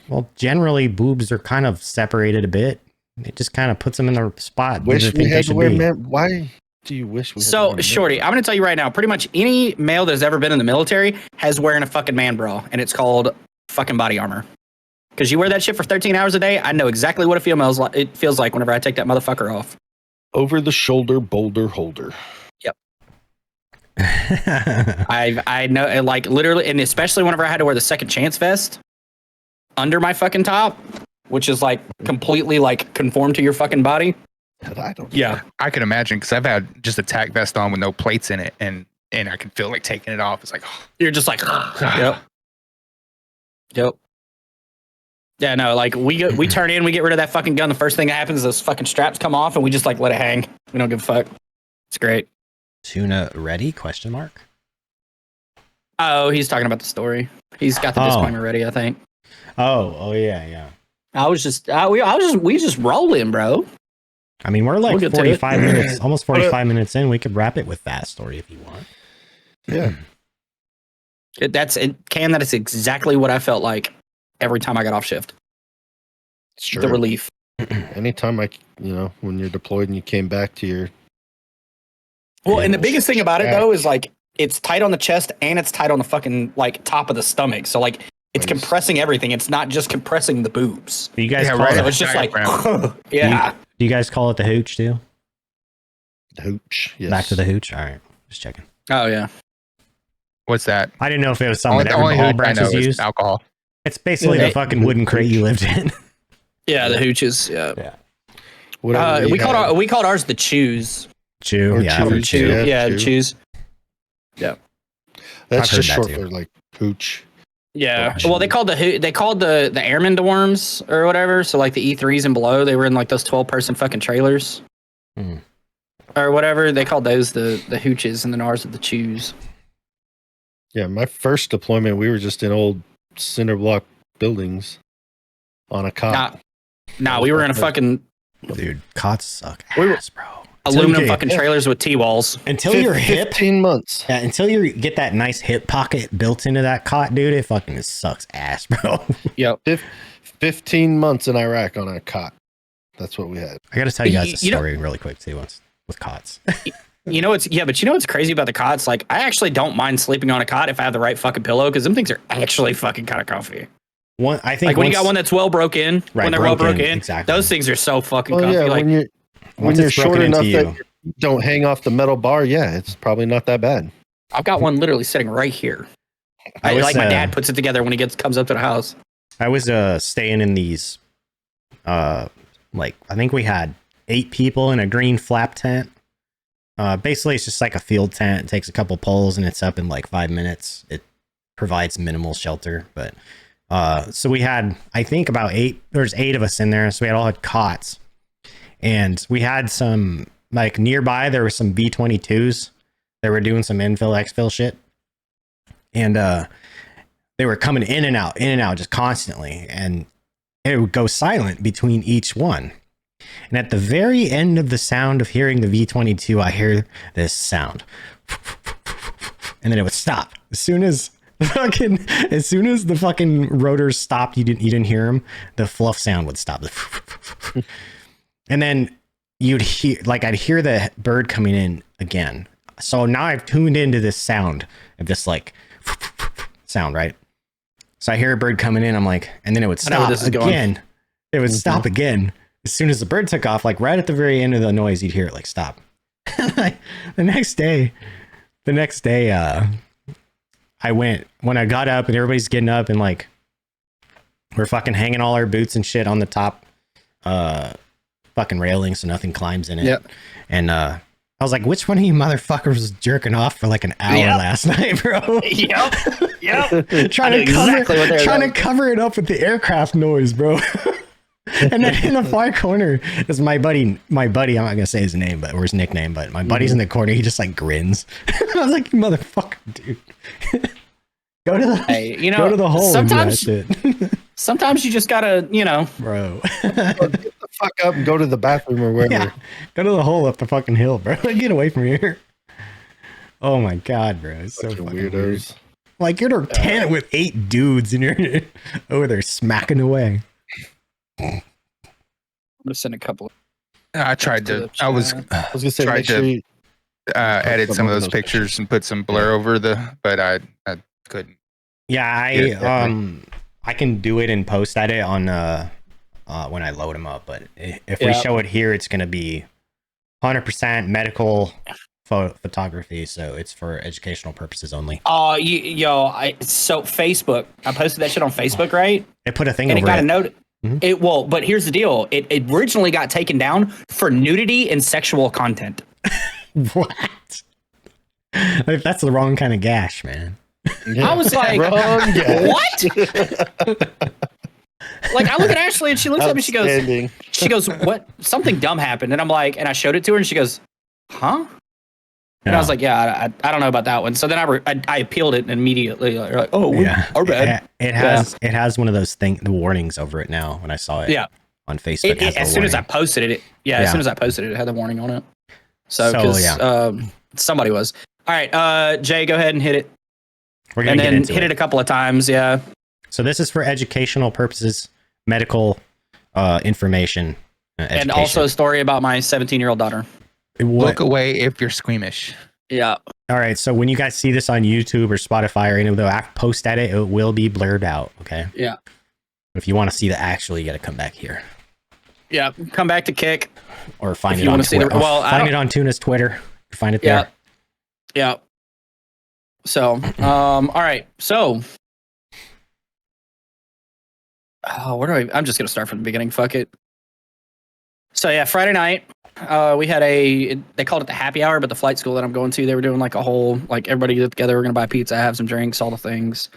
Well, generally boobs are kind of separated a bit. It just kind of puts them in the spot. Wish we had to wear man. Why do you wish we had to So, wear Shorty, I'm going to tell you right now, pretty much any male that's ever been in the military has wearing a fucking man bra, and it's called fucking body armor. Because you wear that shit for 13 hours a day, I know exactly what it feels like whenever I take that motherfucker off. Over the shoulder boulder holder. Yep. I know, like, literally, and especially whenever I had to wear the second chance vest under my fucking top, which is like completely like conformed to your fucking body. I don't. Yeah, I can imagine because I've had just a tack vest on with no plates in it, and I can feel like taking it off. It's like you're just like, yep. Yeah, no, like we turn in, we get rid of that fucking gun. The first thing that happens is those fucking straps come off, and we just like let it hang. We don't give a fuck. It's great. Tuna ready? Question mark. Oh, he's talking about the story. He's got the disclaimer ready, I think. Oh yeah. We just rolling, bro. I mean, we're like We'll 45 minutes, almost 45 minutes in. We could wrap it with that story if you want. Yeah. That is exactly what I felt like every time I got off shift. It's true. The relief. Anytime when you're deployed and you came back to your. Well, and the biggest thing about it though is like it's tight on the chest and it's tight on the fucking like top of the stomach. So like it's compressing everything. It's not just compressing the boobs. You guys call it. So it's just like yeah. Do you guys call it the hooch too? The hooch. Yes. Back to the hooch. All right, just checking. Oh yeah. What's that? I didn't know if it was something that all branches use. Alcohol. It's basically the fucking wooden crate you lived in. Yeah, the hooches. Yeah. We called ours the chews. Chew. Yeah. Chew. Yeah, chews. Yeah. That's just short for like hooch. Yeah. Well, they called the airmen dorms or whatever. So like the E3s and below, they were in like those 12-person fucking trailers. Or whatever. They called those the hooches and then ours are the chews. Yeah, my first deployment, we were just in old cinder block buildings on a cot. Nah, we were in a fucking... Dude, cots suck ass, bro. Aluminum fucking trailers with T-walls. Until you're hip. 15 months. Yeah, until you get that nice hip pocket built into that cot, dude, it fucking sucks ass, bro. Yep. 15 months in Iraq on a cot. That's what we had. I got to tell you guys a story really quick, too, with cots. But you know what's crazy about the cots? Like, I actually don't mind sleeping on a cot if I have the right fucking pillow, because them things are actually fucking kind of comfy. I think like when you got one that's well broke in, when they're well broken in, exactly. Those things are so fucking comfy. Yeah, like, when you're short enough that you don't hang off the metal bar, yeah, it's probably not that bad. I've got one literally sitting right here. My dad puts it together when he comes up to the house. I was staying in these, I think we had 8 people in a green flap tent. Basically, it's just like a field tent. It takes a couple poles and it's up in like 5 minutes. It provides minimal shelter, but so we had, I think about 8. There's 8 of us in there, so we all had cots, and we had some like nearby. There were some V-22s that were doing some infill exfil shit, and they were coming in and out just constantly, and it would go silent between each one. And at the very end of the sound of hearing the V-22, I hear this sound, and then it would stop as soon as the fucking rotors stopped. You didn't hear them. The fluff sound would stop, and then you'd hear I'd hear the bird coming in again. So now I've tuned into this sound of this like sound, right? So I hear a bird coming in. I'm like, and then it would stop again. It would stop again. As soon as the bird took off, like right at the very end of the noise, you'd hear it like stop. The next day, I went, when I got up and everybody's getting up and like we're fucking hanging all our boots and shit on the top fucking railing so nothing climbs in it. Yep. And I was like, which one of you motherfuckers was jerking off for like an hour last night, bro? Yep. trying to cover it up with the aircraft noise, bro. And then in the far corner is my buddy, I'm not gonna say his name, or his nickname, but my buddy's in the corner. He just like grins. I was like, you motherfucker, dude. Go to the hole. Sometimes you just gotta, bro. Get the fuck up and go to the bathroom or wherever. Yeah, go to the hole up the fucking hill, bro. Get away from here. Oh my god, bro, it's so fucking weirdos. Weird. Like you're in a tent with 8 dudes and you're over there smacking away. I'm gonna send a couple. I tried to. I was gonna say, tried to edit some of those pictures and put some blur over but I couldn't. Yeah, I can do it and post at it on when I load them up. But if we show it here, it's going to be 100% medical photography. So it's for educational purposes only. Oh, so Facebook. I posted that shit on Facebook, right? They put a thing and over it. Got a note. Mm-hmm. But here's the deal. It originally got taken down for nudity and sexual content. What? That's the wrong kind of gash, man. Yeah. I was like, what? Like, I look at Ashley and she looks at me. She goes, what? Something dumb happened. And I'm like, and I showed it to her and she goes, huh? And I was like, yeah, I don't know about that one. So then I appealed it immediately. Like, oh, our bad. It has one of those the warnings over it now. When I saw it, on Facebook, as soon as I posted it, as soon as I posted it, it had the warning on it. So somebody was. All right, Jay, go ahead and hit it. We're gonna hit it a couple of times. Yeah. So this is for educational purposes, medical information, and also a story about my 17-year-old daughter. Look away if you're squeamish. Yeah. All right. So when you guys see this on YouTube or Spotify or any of the post at it, it will be blurred out. Okay. Yeah. If you want to see the actual, you got to come back here. Yeah. Come back to Kick. Or find it on Twitter. Find it on Tuna's Twitter. Find it there. Yeah. So, all right. So, I'm just going to start from the beginning. Fuck it. So, yeah, Friday night, we had they called it the happy hour, but the flight school that I'm going to, they were doing like a whole, like everybody get together, we're going to buy pizza, have some drinks, all the things.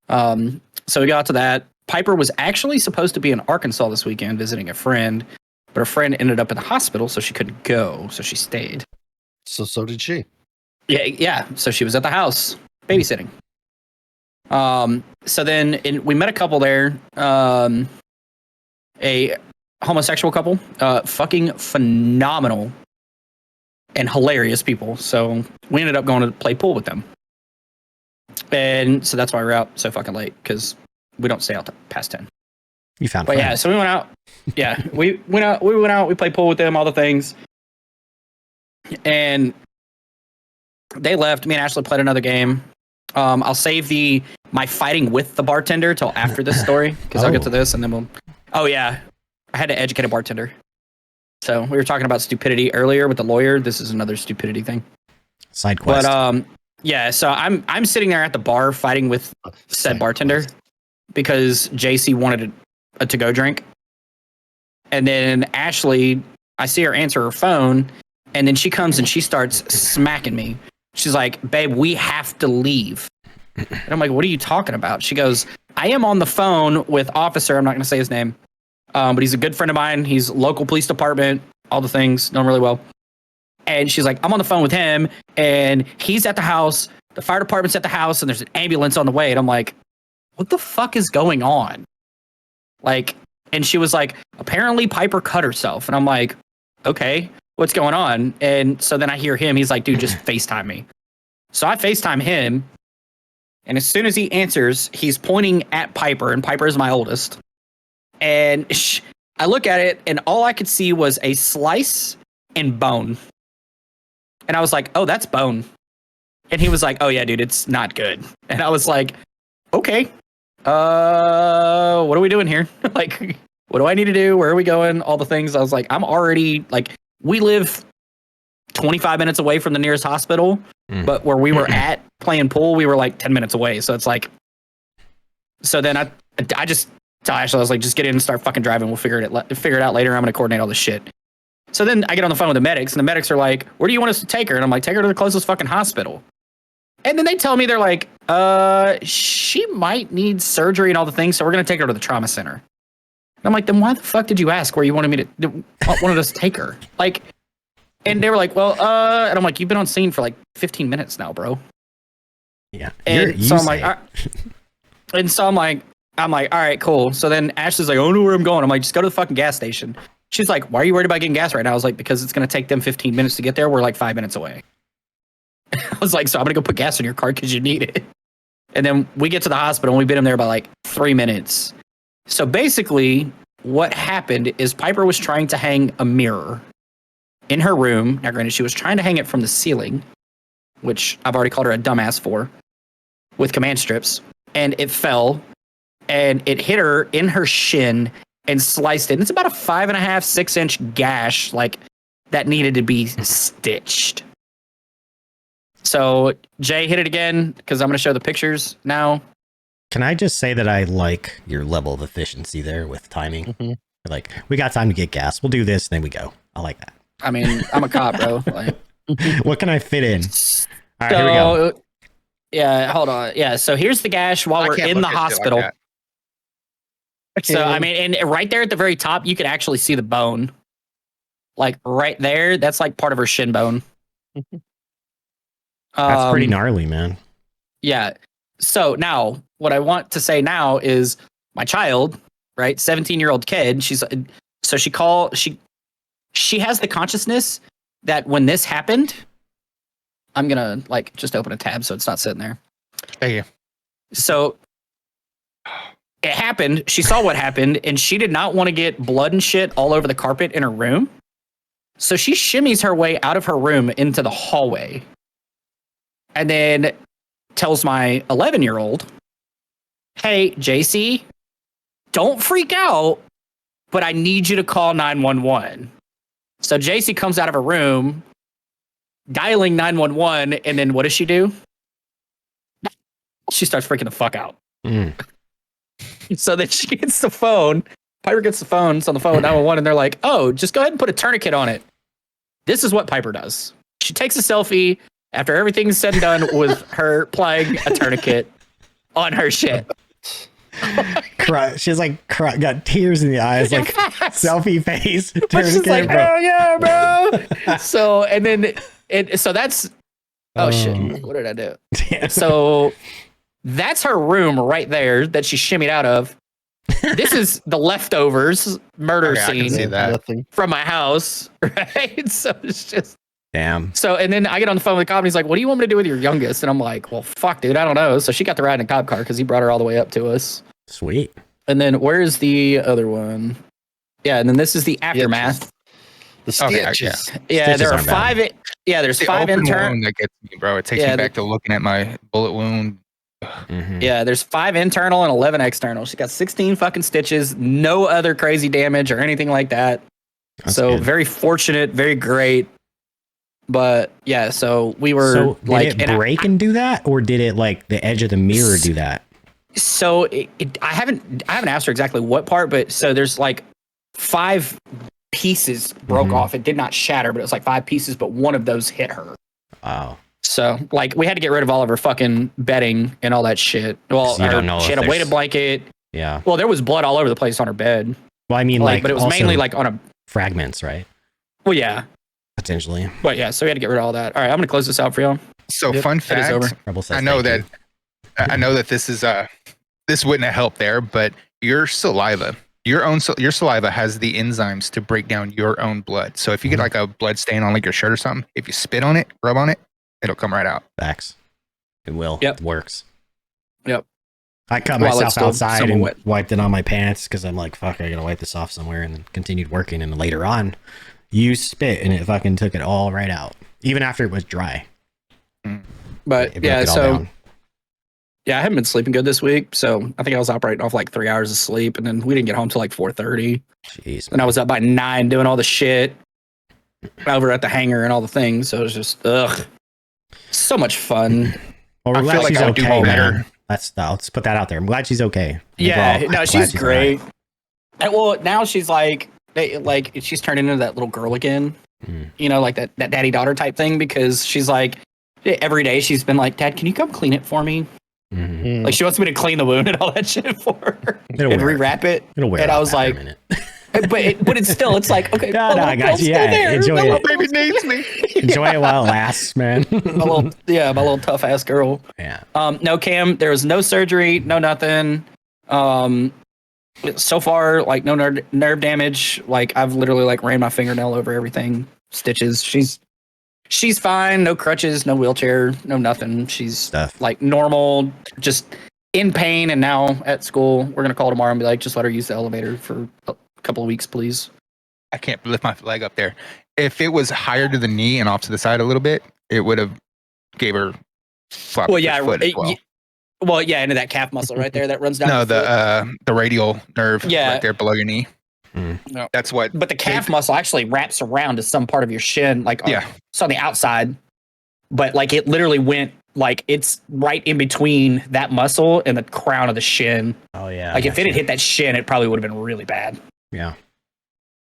So we got to that. Piper was actually supposed to be in Arkansas this weekend visiting a friend, but her friend ended up in the hospital, so she couldn't go, so she stayed. So did she. Yeah. So she was at the house babysitting. So then we met a couple there, a homosexual couple, fucking phenomenal and hilarious people. So we ended up going to play pool with them. And so that's why we're out so fucking late, because we don't stay out past 10. You found But yeah, so we went out. Yeah, we went out, we played pool with them, all the things. And they left. Me and Ashley played another game. I'll save my fighting with the bartender till after this story, because I'll get to this and then we'll. Oh yeah, I had to educate a bartender. So we were talking about stupidity earlier with the lawyer. This is another stupidity thing. Side quest. But yeah. So I'm sitting there at the bar fighting with said bartender because JC wanted a to-go drink, and then Ashley, I see her answer her phone, and then she comes and she starts smacking me. She's like, babe, we have to leave. And I'm like, what are you talking about? She goes, I am on the phone with officer. I'm not going to say his name, but he's a good friend of mine. He's local police department, all the things, know him really well. And she's like, I'm on the phone with him, and he's at the house. The fire department's at the house, and there's an ambulance on the way. And I'm like, what the fuck is going on? Like, and she was like, apparently Piper cut herself. And I'm like, okay, what's going on? And so then I hear him. He's like, dude, just FaceTime me. So I FaceTime him. And as soon as he answers, he's pointing at Piper, and Piper is my oldest. And I look at it, and all I could see was a slice and bone. And I was like, oh, that's bone. And he was like, oh, yeah, dude, it's not good. And I was like, okay, what are we doing here? Like, what do I need to do? Where are we going? All the things. I was like, I'm already, like, we live 25 minutes away from the nearest hospital, but where we were at playing pool, we were like 10 minutes away. So it's like, so then I just tell Ashley, I was like, just get in and start fucking driving. We'll figure it out later. I'm going to coordinate all this shit. So then I get on the phone with the medics, and the medics are like, where do you want us to take her? And I'm like, take her to the closest fucking hospital. And then they tell me, they're like, she might need surgery and all the things, so we're going to take her to the trauma center. And I'm like, then why the fuck did you ask where you wanted us to take her? Like, and they were like, well, and I'm like, you've been on scene for like 15 minutes now, bro. Yeah. And so I'm like, all right, cool. So then Ashley's like, I don't know where I'm going. I'm like, just go to the fucking gas station. She's like, why are you worried about getting gas right now? I was like, because it's going to take them 15 minutes to get there. We're like 5 minutes away. I was like, so I'm going to go put gas in your car because you need it. And then we get to the hospital, and we've been in there about like 3 minutes. So basically what happened is Piper was trying to hang a mirror in her room. Now, granted, she was trying to hang it from the ceiling, which I've already called her a dumbass for, with command strips, and it fell. and it hit her in her shin and sliced it. And it's about a 5.5, 6 inch gash, like that needed to be stitched. So Jay hit it again because I'm going to show the pictures now. Can I just say that I like your level of efficiency there with timing? Mm-hmm. Like, we got time to get gas. We'll do this, then we go. I like that. I mean, I'm a cop, bro. Like, what can I fit in? All right, here we go. Yeah, hold on. Yeah, so here's the gash while we're in the hospital. Like so, I mean, and right there at the very top, you could actually see the bone. Like right there, that's like part of her shin bone. That's pretty gnarly, man. Yeah. So now, what I want to say now is my child, right, 17-year-old kid. She has the consciousness that when this happened, I'm gonna like just open a tab so it's not sitting there. Thank you. So it happened. She saw what happened, and she did not want to get blood and shit all over the carpet in her room. So she shimmies her way out of her room into the hallway, and then tells my 11-year-old, "Hey, JC, don't freak out, but I need you to call 911." So JC comes out of her room, dialing 911, and then what does she do? She starts freaking the fuck out. So then she gets the phone. Piper gets the phone. It's on the phone, 911, and they're like, "Oh, just go ahead and put a tourniquet on it." This is what Piper does. She takes a selfie after everything's said and done with her applying a tourniquet on her shit. She's like got tears in the eyes, like selfie face. She's like, "Oh yeah, bro." So and then so that's shit. What did I do? Yeah. So that's her room right there that she shimmied out of. This is the leftovers murder scene I can see that. from my house, right? So it's just damn. So and then I get on the phone with the cop and he's like, "What do you want me to do with your youngest?" And I'm like, "Well, fuck, dude, I don't know." So she got to ride in a cop car because he brought her all the way up to us. Sweet. And then where's the other one? Yeah, and then this is the aftermath. The stitches. Yeah, there are five. Yeah, there's the 5 internal that gets me, bro. It takes me back to looking at my bullet wound. Mm-hmm. Yeah, there's 5 internal and 11 external. She got 16 fucking stitches, no other crazy damage or anything like that. That's so good. Very fortunate, very great. But yeah, so we were so did like, it break and do that, or did it like the edge of the mirror do that? So I haven't asked her exactly what part, but so there's like 5 pieces broke off. It did not shatter, but it was like 5 pieces, but one of those hit her. Wow. So like we had to get rid of all of her fucking bedding and all that shit. Well, she had a weighted blanket. Yeah. Well, there was blood all over the place on her bed. Well, I mean, like but it was mainly like on a fragments, right? Well, yeah. Potentially. But yeah, so we had to get rid of all that. All right, I'm gonna close this out for y'all. So fun fact, I know that this is this wouldn't have helped there, but your saliva, your saliva has the enzymes to break down your own blood. So if you get like a blood stain on like your shirt or something, if you spit on it, rub on it, it'll come right out. Facts. It will. Yep. It works. Yep. I cut myself outside and wiped it on my pants because I'm like, fuck, I gotta wipe this off somewhere, and then continued working. And later on, you spit and it fucking took it all right out, even after it was dry. But yeah, so yeah, I haven't been sleeping good this week, so I think I was operating off like 3 hours of sleep, and then we didn't get home till like 4:30. Jeez. And I was up by 9 doing all the shit over at the hangar and all the things. So it was just so much fun. Well, I feel like I would do better. Let's put that out there. I'm glad she's okay. Yeah, no, she's great. And, well, now she's like she's turned into that little girl again. You know, like that daddy-daughter type thing, because she's like, every day she's been like, "Dad, can you come clean it for me?" Like she wants me to clean the wound and all that shit for her and rewrap it. And I was like, but it's still, it's like, okay, I got you. Yeah, enjoy it. My baby needs me. Enjoy it while it lasts, man. my little tough ass girl. Yeah. No, Cam, there was no surgery, no nothing. So far, like no nerve damage. Like I've literally like ran my fingernail over everything. Stitches. She's fine. No crutches, no wheelchair, no nothing. She's like normal, just in pain. And now at school, we're gonna call tomorrow and be like, just let her use the elevator for a couple of weeks, please. I can't lift my leg up there. If it was higher to the knee and off to the side a little bit, it would have gave her flop foot as well. Well, yeah, into that calf muscle right there that runs down. No, the foot. the radial nerve right there below your knee. No. That's what. But the calf muscle actually wraps around to some part of your shin, like it's on the outside. But like it literally went like it's right in between that muscle and the crown of the shin. Oh yeah. Like if it had hit that shin, it probably would have been really bad. Yeah.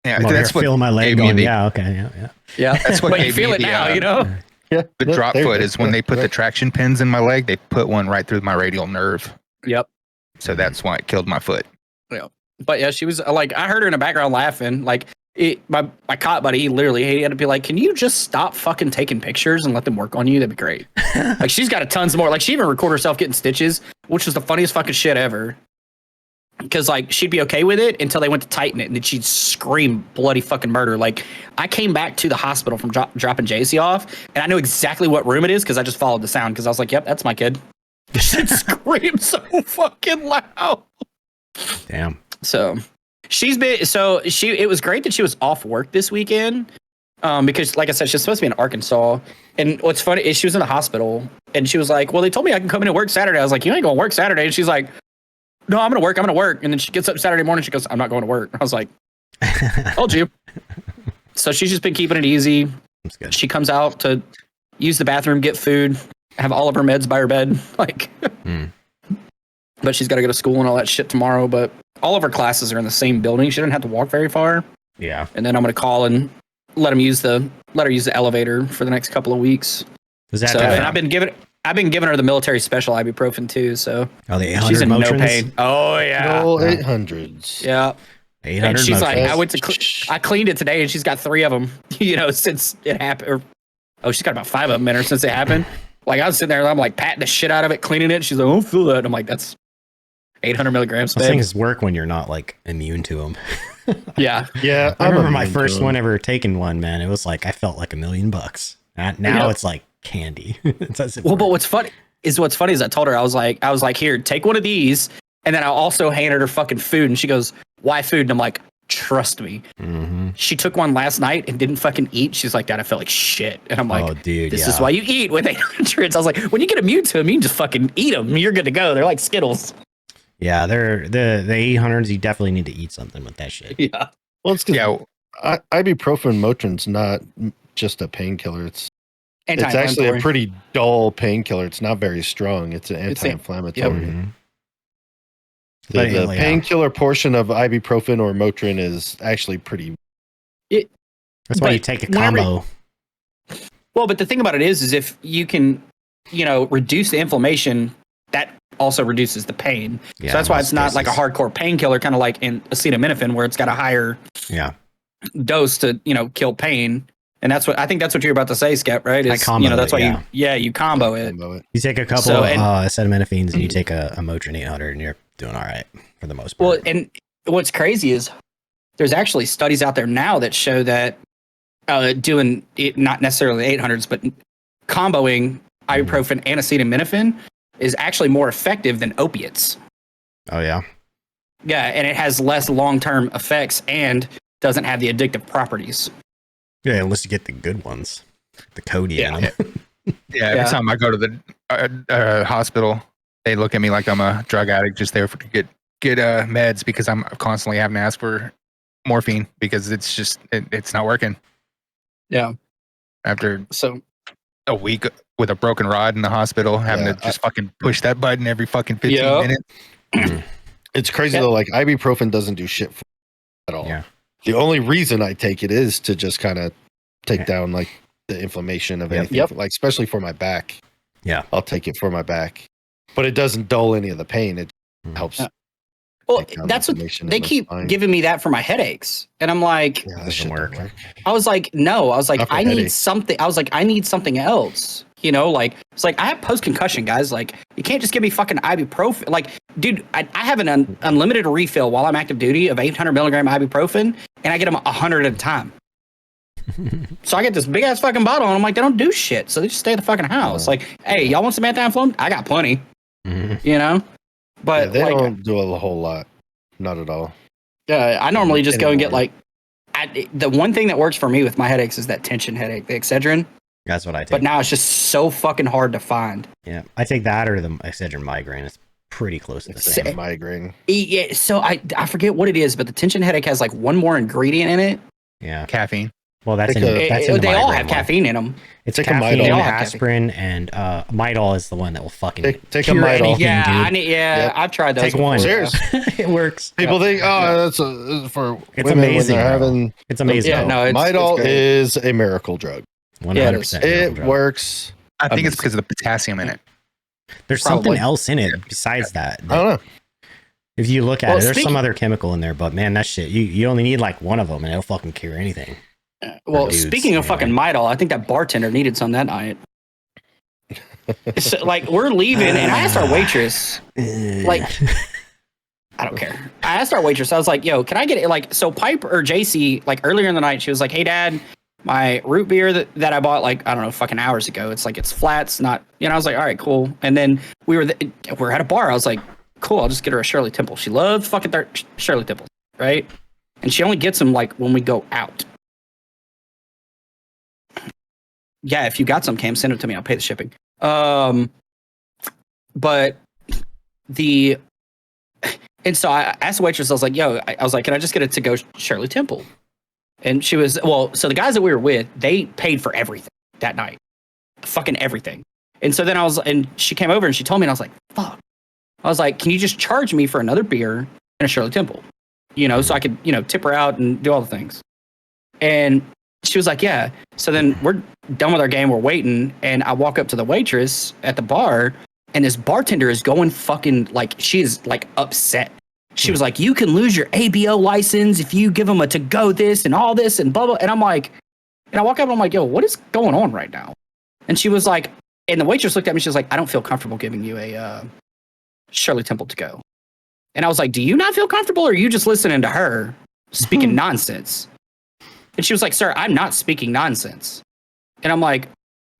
Yeah, that's what feeling my leg going. Yeah. Okay. Yeah. That's what but you feel it now, you know. Yeah. The drop foot is when they put the traction pins in my leg. They put one right through my radial nerve. Yep. So that's why it killed my foot. Yeah. But yeah, she was like, I heard her in the background laughing. Like my cop buddy, he had to be like, can you just stop fucking taking pictures and let them work on you? That'd be great. Like she's got a tons more. Like she even recorded herself getting stitches, which was the funniest fucking shit ever. Because like she'd be okay with it until they went to tighten it, and then she'd scream bloody fucking murder. Like I came back to the hospital from dropping JC off, and I knew exactly what room it is because I just followed the sound because I was like, "Yep, that's my kid." She'd scream so fucking loud. Damn. So it was great that she was off work this weekend. Because like I said, she's supposed to be in Arkansas. And what's funny is she was in the hospital and she was like, well, they told me I can come in and work Saturday. I was like, you ain't gonna work Saturday. And she's like, no, I'm gonna work. And then she gets up Saturday morning. She goes, I'm not going to work. I was like, told you. So she's just been keeping it easy. That's good. She comes out to use the bathroom, get food, have all of her meds by her bed. Like, but she's got to go to school and all that shit tomorrow. But all of her classes are in the same building. She doesn't have to walk very far. Yeah. And then I'm going to call and let her use the elevator for the next couple of weeks. Is that and I've been giving her the military special ibuprofen too. So the 800 she's in motions? No pain. Oh yeah. No 800s. Yeah. 800 and she's motions. like, I cleaned it today and she's got 3 of them, since it happened. She's got about 5 of them in her since it happened. Like I was sitting there and I'm like patting the shit out of it, cleaning it. She's like, I don't feel that. And I'm like, that's 800 milligrams. Those things work when you're not like immune to them. Yeah. Yeah. I remember my first one ever taking one, man. It was like, I felt like $1 million. Now it's like candy. But what's funny is I told her, I was like, here, take one of these. And then I also handed her fucking food and she goes, why food? And I'm like, trust me. Mm-hmm. She took one last night and didn't fucking eat. She's like, Dad, I felt like shit. And I'm like, oh, dude, this is why you eat with 800s. I was like, when you get immune to them, you can just fucking eat them. You're good to go. They're like Skittles. Yeah, they're the 800s. You definitely need to eat something with that shit. Yeah. Well, it's because ibuprofen Motrin's not just a painkiller. It's actually a pretty dull painkiller. It's not very strong. It's an anti-inflammatory. Mm-hmm. The painkiller portion of ibuprofen or Motrin is actually pretty. That's why you take a combo. Well, but the thing about it is if you can, reduce the inflammation, that also reduces the pain. Yeah, so that's why it's not like a hardcore painkiller, kind of like in acetaminophen, where it's got a higher dose to, kill pain. And that's what you're about to say, Skep, right? That's why you combo it. You take a couple of acetaminophenes and you take a Motrin 800 and you're doing all right for the most part. Well, and what's crazy is there's actually studies out there now that show that doing it, not necessarily 800s, but comboing ibuprofen and acetaminophen is actually more effective than opiates. Oh, yeah? Yeah, and it has less long-term effects and doesn't have the addictive properties. Yeah, unless you get the good ones. The codeine. Yeah, every time I go to the hospital, they look at me like I'm a drug addict just there to get meds because I'm constantly having to ask for morphine because it's just, it's not working. Yeah. After a week with a broken rod in the hospital, having to just fucking push that button every fucking 15 minutes. It's crazy though, like ibuprofen doesn't do shit for at all. Yeah. The only reason I take it is to just kind of take down like the inflammation of anything, like especially for my back. Yeah. I'll take it for my back. But it doesn't dull any of the pain. It helps. Well, that's what they keep giving me that for my headaches. And I'm like, that doesn't work. I was like, no, I was like, I need something. I was like, I need something else. It's like I have post-concussion, guys. Like, you can't just give me fucking ibuprofen. Like, dude, I have an unlimited refill while I'm active duty of 800 milligram ibuprofen, and I get them 100 at a time. So I get this big ass fucking bottle, and I'm like, they don't do shit. So they just stay at the fucking house. Like, hey, y'all want some anti-inflammatory? I got plenty. But they don't do a whole lot. Not at all. I normally just go and get like, the one thing that works for me with my headaches is that tension headache, the Excedrin. That's what I take. But now it's just so fucking hard to find. Yeah, I take that or the Excedrin migraine. It's pretty close to the same. Migraine. Yeah, so I forget what it is, but the tension headache has like one more ingredient in it. Yeah, Caffeine. well, that's in They the all migraine have one. caffeine in them. It's Take a caffeine, Midol. aspirin, and Midol is the one that will fucking Take a cure Midol. anything, Yeah, dude. Yep. I've tried those. Take one. Serious. It works. People think, that's for It's women amazing, when they're bro. having. It's amazing. Yeah, no, it's Midol great. is a miracle drug. 100%. It works. I think it's because of the potassium in it. There's Probably. something else in it besides that. I don't know. If you look at it, there's speaking- some other chemical in there, but man, that shit, you only need like one of them and it'll fucking cure anything. Well, Dudes, speaking of fucking Midol, I think that bartender needed some that night. So, like, we're leaving, and I asked our waitress, like, I don't care. I asked our waitress, I was like, yo, can I get it? Like, so Pipe or JC, like, earlier in the night, she was like, hey, Dad, my root beer that I bought, like, I don't know, fucking hours ago, it's like, it's flat, it's not, I was like, all right, cool. And then we're at a bar. I was like, cool, I'll just get her a Shirley Temple. She loves fucking Shirley Temples, right? And she only gets them, like, when we go out. Yeah, if you got some, Cam, send it to me. I'll pay the shipping. But and so I asked the waitress, I was like, yo, I was like, can I just get a to-go Shirley Temple? And she was, so the guys that we were with, they paid for everything that night. Fucking everything. And so then and she came over and she told me, and I was like, fuck. I was like, can you just charge me for another beer and a Shirley Temple? So I could, tip her out and do all the things. And she was like, yeah. So then we're done with our game. We're waiting. And I walk up to the waitress at the bar, and this bartender is going fucking, like, she is, like, upset. She was like, you can lose your ABO license if you give them a to-go this and all this and blah, blah. And I'm like, and I walk up and I'm like, yo, what is going on right now? And she was like, and the waitress looked at me. She was like, I don't feel comfortable giving you a Shirley Temple to go. And I was like, do you not feel comfortable, or are you just listening to her speaking nonsense? And she was like, sir, I'm not speaking nonsense. And I'm like,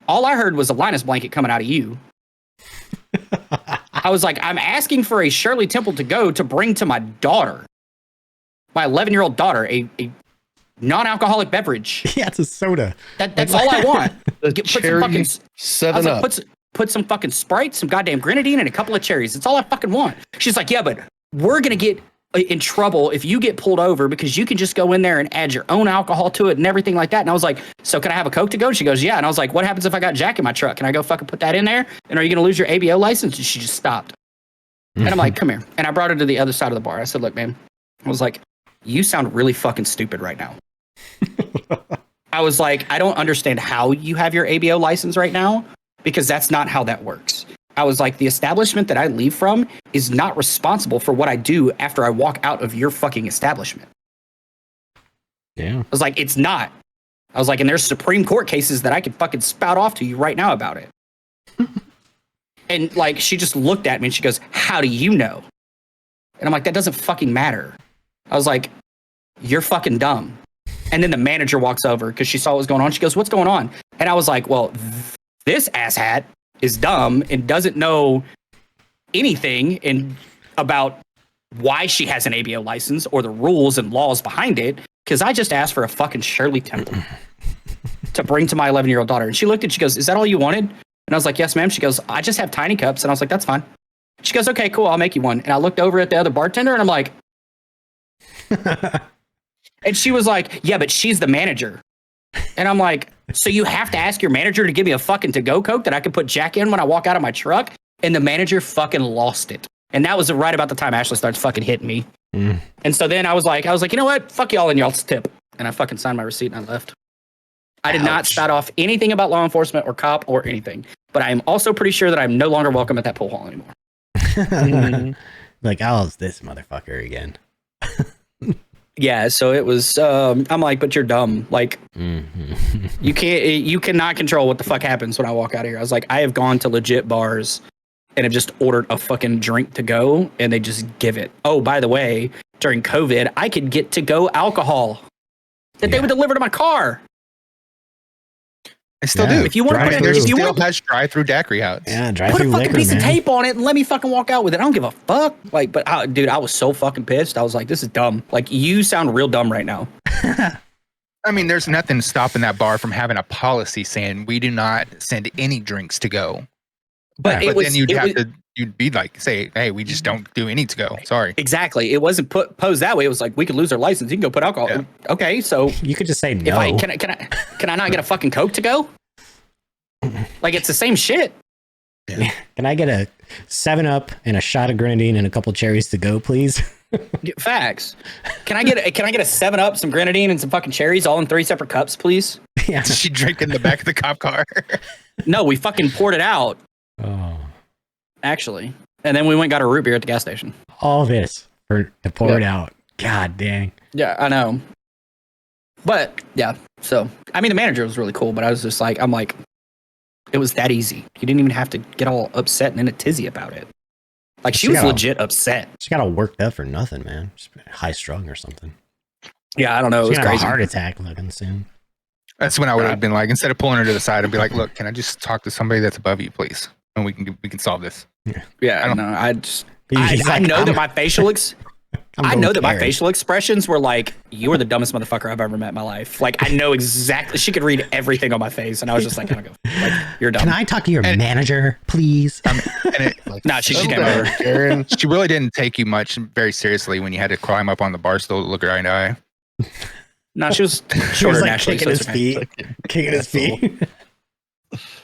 all I heard was a Linus blanket coming out of you. I was like, I'm asking for a Shirley Temple to go to bring to my daughter, my 11-year-old daughter, a non-alcoholic beverage. Yeah, it's a soda. That's all I want. Put some fucking 7-Up. Put some fucking Sprite, some goddamn grenadine, and a couple of cherries. That's all I fucking want. She's like, yeah, but we're going to get in trouble if you get pulled over, because you can just go in there and add your own alcohol to it and everything like that. And I was like, so can I have a Coke to go? And she goes, yeah. And I was like, what happens if I got Jack in my truck? Can I go fucking put that in there? And are you going to lose your ABO license? And she just stopped. And I'm like, come here. And I brought her to the other side of the bar. I said, look, man, I was like, you sound really fucking stupid right now. I was like, I don't understand how you have your ABO license right now, because that's not how that works. I was like, the establishment that I leave from is not responsible for what I do after I walk out of your fucking establishment. Yeah. I was like, it's not. I was like, and there's Supreme Court cases that I could fucking spout off to you right now about it. And like, she just looked at me and she goes, how do you know? And I'm like, that doesn't fucking matter. I was like, you're fucking dumb. And then the manager walks over because she saw what was going on. She goes, what's going on? And I was like, well, this asshat is dumb and doesn't know anything about why she has an ABO license or the rules and laws behind it, because I just asked for a fucking Shirley Temple to bring to my 11-year-old daughter. And she looked and she goes, is that all you wanted? And I was like, yes, ma'am. She goes, I just have tiny cups. And I was like, that's fine. She goes, okay, cool, I'll make you one. And I looked over at the other bartender and I'm like, and she was like, yeah, but she's the manager. And I'm like, so you have to ask your manager to give me a fucking to-go Coke that I can put Jack in when I walk out of my truck? And the manager fucking lost it. And that was right about the time Ashley starts fucking hitting me. And so then I was like, you know what? Fuck y'all and y'all's tip. And I fucking signed my receipt and I left. I did not spout off anything about law enforcement or cop or anything. But I am also pretty sure that I'm no longer welcome at that pool hall anymore. Like, oh, it's this motherfucker again. Yeah, so it was, I'm like, but you're dumb. Like, you cannot control what the fuck happens when I walk out of here. I was like, I have gone to legit bars and have just ordered a fucking drink to go, and they just give it. Oh, by the way, during COVID, I could get to go alcohol that they would deliver to my car. I still do. If you want to put There it, if you still want, has drive-through daiquiri outs. Yeah, put drive-through a fucking liquor, piece man. of tape on it and let me fucking walk out with it. I don't give a fuck. Like, but dude, I was so fucking pissed. I was like, this is dumb. Like, you sound real dumb right now. I mean, there's nothing stopping that bar from having a policy saying we do not send any drinks to go. But then you'd be like, say, hey, we just don't do any to go. Sorry. Exactly. It wasn't posed that way. It was like, we could lose our license. You can go put alcohol. Yeah. Okay, so you could just say no. Can I not get a fucking Coke to go? Like, it's the same shit. Yeah. Can I get a 7-Up and a shot of grenadine and a couple cherries to go, please? Facts. Can I get a 7-Up, some grenadine, and some fucking cherries, all in 3 separate cups, please? Yeah. Did she drink in the back of the cop car? No, we fucking poured it out. Oh. Actually. And then we went and got a root beer at the gas station. All this to pour it out. God dang. Yeah, I know. But yeah, so I mean, the manager was really cool, but I was just like, it was that easy. You didn't even have to get all upset and in a tizzy about it. Like, she was legit upset. She got all worked up for nothing, man. She's high strung or something. Yeah, I don't know. It was crazy. A heart attack looking soon. That's when I would have been like, instead of pulling her to the side, I'd be like, look, can I just talk to somebody that's above you, please? And we can solve this. Yeah, I don't know. I know that my facial my facial expressions were like, you are the dumbest motherfucker I've ever met in my life. Like, I know exactly. She could read everything on my face, and I was just like, you're dumb. Can I talk to your manager, please? No, she came over. Karen, she really didn't take you very seriously when you had to climb up on the bar stool to look her eye to eye. No, she was shorter than Ashley. Kicking his feet.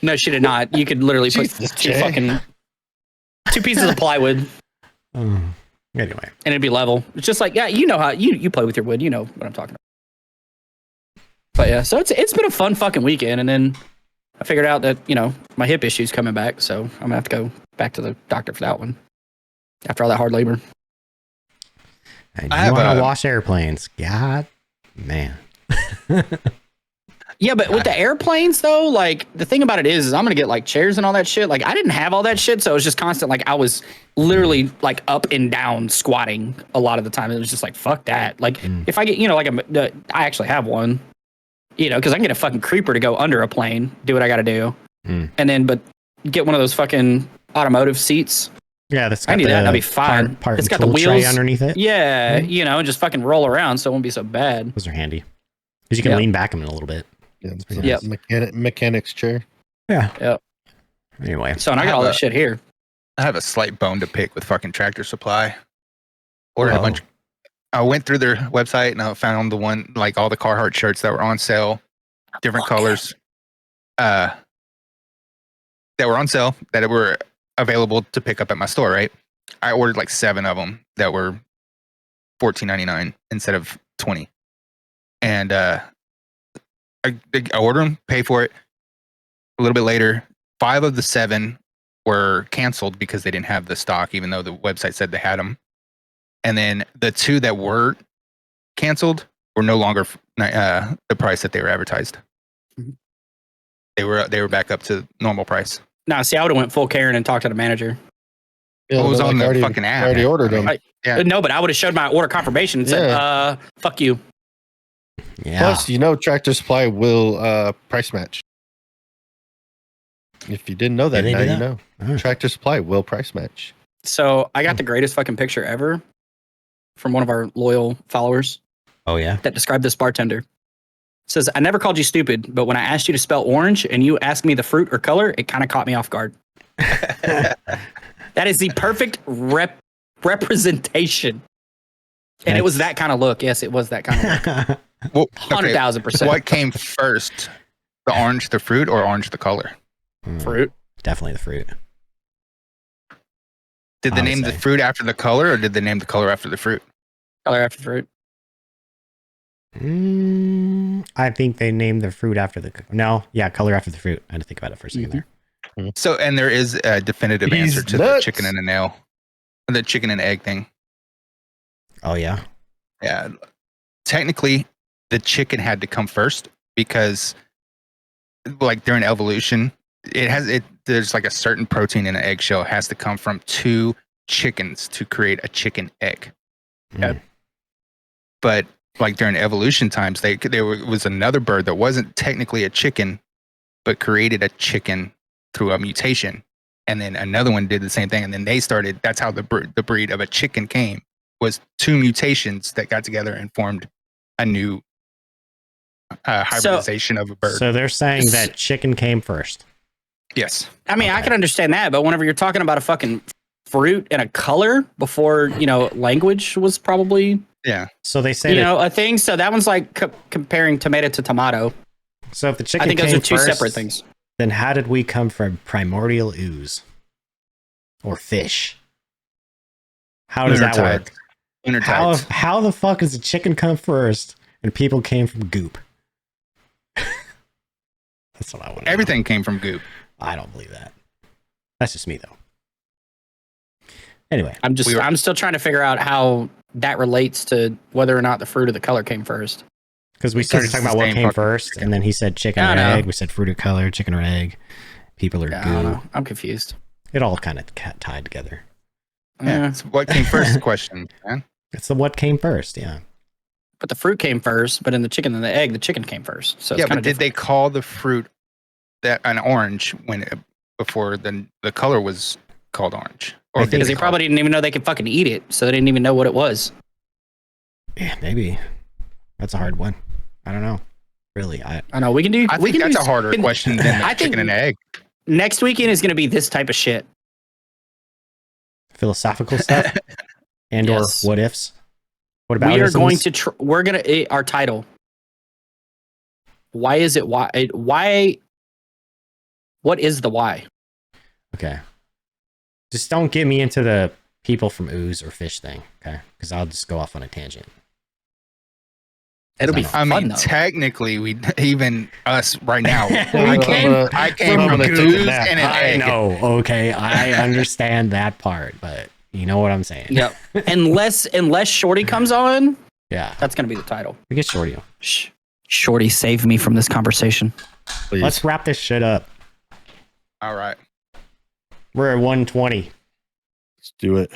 No, she did not. You could literally put two pieces of plywood. Anyway. And it'd be level. It's just like, yeah, you know how you play with your wood. You know what I'm talking about. But yeah, so it's been a fun fucking weekend. And then I figured out that, my hip issue's coming back. So I'm going to have to go back to the doctor for that one. After all that hard labor. And you want to wash airplanes. God, man. Yeah, but with the airplanes though, like, the thing about it is I'm gonna get like chairs and all that shit. Like, I didn't have all that shit, so it was just constant. Like, I was literally like up and down squatting a lot of the time. It was just like, fuck that. Like, if I get, I actually have one, because I can get a fucking creeper to go under a plane, do what I got to do, and then but get one of those fucking automotive seats. Yeah, that's I need that. That'll be fine. It's got the wheels underneath it. Yeah, and just fucking roll around, so it won't be so bad. Those are handy because you can lean back them in a little bit. Yeah, mechanic's chair. Yeah. Yep. Anyway, so I got all that shit here. I have a slight bone to pick with fucking Tractor Supply. Ordered a bunch. I went through their website and I found the one, like, all the Carhartt shirts that were on sale, different colors, that were on sale, that were available to pick up at my store. Right. I ordered like 7 of them that were $14.99 instead of $20, and I order them, pay for it. A little bit later, 5 of the 7 were canceled because they didn't have the stock, even though the website said they had them. And then the 2 that were canceled were no longer the price that they were advertised. Mm-hmm. They were back up to normal price. Nah, see, I would have went full Karen and talked to the manager. Yeah, it was on the fucking app. I already ordered them. No, but I would have showed my order confirmation and said, fuck you. Yeah. Plus, Tractor Supply will price match. If you didn't know that, now you know. Right. Tractor Supply will price match. So I got the greatest fucking picture ever from one of our loyal followers. Oh, yeah? That described this bartender. It says, I never called you stupid, but when I asked you to spell orange and you asked me the fruit or color, it kind of caught me off guard. That is the perfect representation. And it was that kind of look. Yes, it was that kind of look. Well, 100,000%. What came first? The orange, the fruit, or orange, the color? Fruit. Definitely the fruit. Did they name the fruit after the color, or did they name the color after the fruit? Color after fruit. I think they named the fruit after the... No, yeah, color after the fruit. I had to think about it for a second there. So, and there is a definitive answer to the chicken and a nail. The chicken and egg thing. Oh, yeah? Yeah. Technically, the chicken had to come first because, like, during evolution, there's like a certain protein in an eggshell has to come from 2 chickens to create a chicken egg. Yeah. But like during evolution times, there was another bird that wasn't technically a chicken, but created a chicken through a mutation. And then another one did the same thing. And then they started, that's how the breed of a chicken came, was 2 mutations that got together and formed a new hybridization of a bird. So they're saying that chicken came first. Yes. I mean, I can understand that, but whenever you're talking about a fucking fruit and a color before, language was probably, So they say a thing. So that one's like comparing tomato to tomato. so if the chicken I think came those are two first, separate things. then how did we come from primordial ooze or fish? How does that work? Lunar tides. How the fuck does the chicken come first and people came from goop? That's what I want. Everything came from goop. I don't believe that. That's just me though. Anyway, I'm still trying to figure out how that relates to whether or not the fruit or the color came first. because we started talking about what came first, and then he said chicken or egg. We said fruit or color, chicken or egg. People are I don't goo. know. I'm confused. It all kind of tied together. Yeah. It's what came first question, man. It's the what came first, yeah. But the fruit came first, but in the chicken and the egg, the chicken came first. So Yeah, it's kind but of did they call the fruit that an orange before the color was called orange? Or because they probably didn't even know they could fucking eat it, so they didn't even know what it was. Yeah, maybe. That's a hard one. I don't know. Really, I know we can do. I think that's a harder question than the chicken and egg. Next weekend is going to be this type of shit. philosophical stuff and Yes. or what ifs. What about We are isms? going to. We're going to our title. Why is it? Why? What is the why? Okay. Just don't get me into the people from ooze or fish thing, okay? Because I'll just go off on a tangent. It'll be I fun, I mean, though. technically, even us right now, I came from gonna goose do and that. an I egg. know, okay, I understand that part, but you know what I'm saying. Yep. unless Shorty comes on, Yeah, that's going to be the title. we get Shorty on. Shorty, save me from this conversation. Please. Let's wrap this shit up. All right. We're at 120. Let's do it.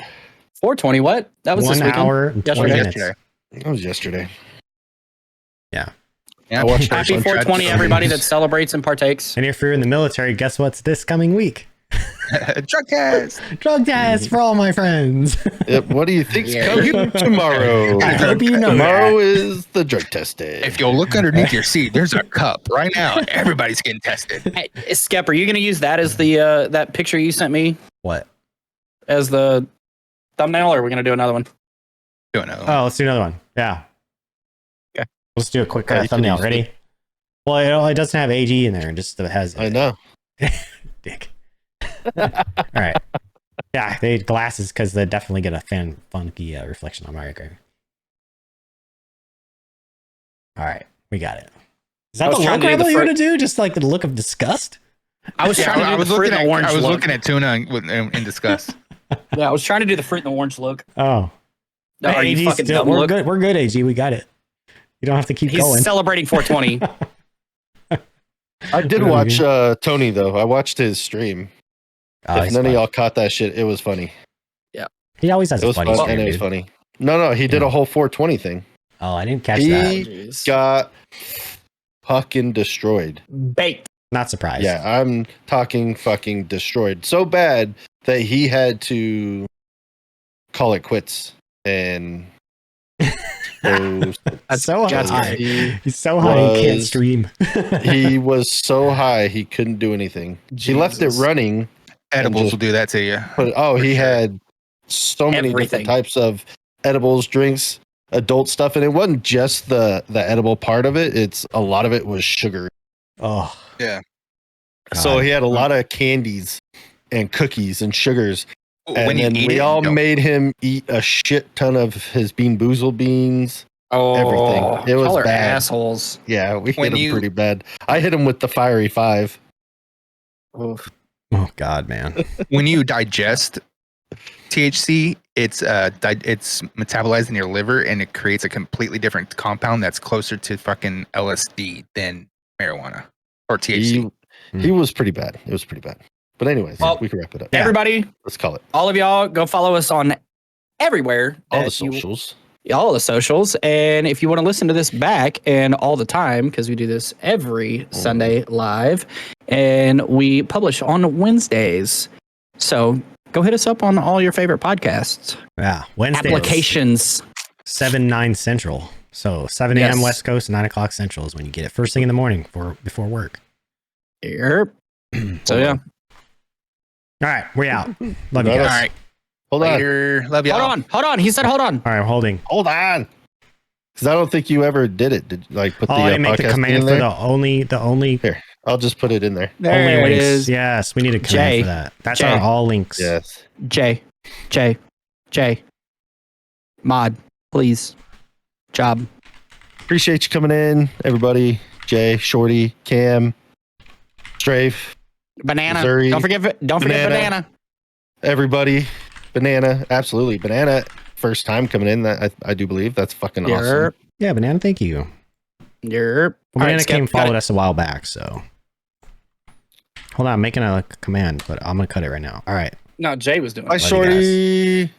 420. What? That was 1 this weekend. hour and 20 Yesterday. minutes. That was yesterday. Yeah. Yeah. I watched Happy Sunshine 420, everybody that celebrates and partakes. And if you're in the military, guess what's this coming week? Drug test. Drug test for all my friends. Yep. What do you think's Yeah. coming tomorrow? I hope you know Tomorrow that. is the drug test day. If you'll look underneath your seat, there's a cup right now. Everybody's getting tested. Hey, Skep, are you going to use that as the that picture you sent me What? as the thumbnail, or are we going to do another one? Don't know. Oh, let's do another one. Yeah. Okay. Let's do a quick Yeah, you can thumbnail. use Ready? Well, it doesn't have AG in there. It just has I know. dick. All right. Yeah, they had glasses because they definitely get a funky reflection on my record. All right, we got it. Is that I the was trying look to do the Rebel, you're gonna do? Just like the look of disgust? I was trying to do the fruit and the orange I was look. looking at tuna in disgust. Yeah, I was trying to do the fruit and the orange look. Oh, No, are you AG fucking still, dumb we're look? good. We're good, AG. We got it. You don't have to keep He's going. celebrating 420. I did Really? watch Tony though. I watched his stream. Oh, If he's none fun. of y'all caught that shit, it was funny. He always has It a was funny fun, stream, and it was dude. funny. No, he did a whole 420 thing. Oh, I didn't catch He- that. Jeez. Got fucking destroyed. Baked. Not surprised. Yeah, I'm talking fucking destroyed. So bad that he had to call it quits and go- That's so that's high. he, He's so high he can't was- stream. he was so high he couldn't do anything. He left it Jesus. running. Edibles just- will do that to you. But he had so many Everything. different types of edibles, drinks, adult stuff, and it wasn't just the edible part of it. It's a lot of it was sugar. Oh, Yeah. So God. he had a lot of candies and cookies and sugars. And When you then eat we it, all you don't- made him eat a shit ton of his Bean Boozle beans. Oh, Everything. It was y'all are bad. assholes. Yeah, we When hit him you- pretty bad. I hit him with the Fiery Five. Oof. oh God, man. when you digest THC, it's metabolized in your liver and it creates a completely different compound that's closer to fucking LSD than marijuana or THC. He was pretty bad. It was pretty bad. But anyways, Well, we can wrap it up. Yeah. Everybody, Let's call it. all of y'all, go follow us on everywhere. All the that you- socials. all the socials. And if you want to listen to this back and all the time, because we do this every Sunday live and we publish on Wednesdays. So go hit us up on all your favorite podcasts, Yeah. Wednesday. applications. 7/9 Central. So 7 a.m. Yes. West Coast, 9 o'clock Central is when you get it. First thing in the morning before work. Yep. So yeah. All right, we out. Love you All guys. right. Hold on. Later. Love y'all. Hold on. He said hold on. All right, I'm holding. Hold on. Because I don't think you ever did it. Did like put the I didn't make the podcast command in for there? the only Here, I'll just put it in there. There only it links. is. Yes, we need a command Jay. for that. That's Jay. our all links. Yes. J. Mod, please. Job. Appreciate you coming in, everybody. Jay, Shorty, Cam, Strafe, Banana. Missouri. Don't forget banana. everybody. Banana, absolutely. Banana, first time coming in. That I do believe that's fucking awesome. Yerp. Yeah, Banana, thank you. Yerp. Well, Banana Skip, cut followed it. us a while back, so. Hold on, I'm making a command, but I'm going to cut it right now. All right. No, Jay was doing Bye, it. Love you guys. Shorty.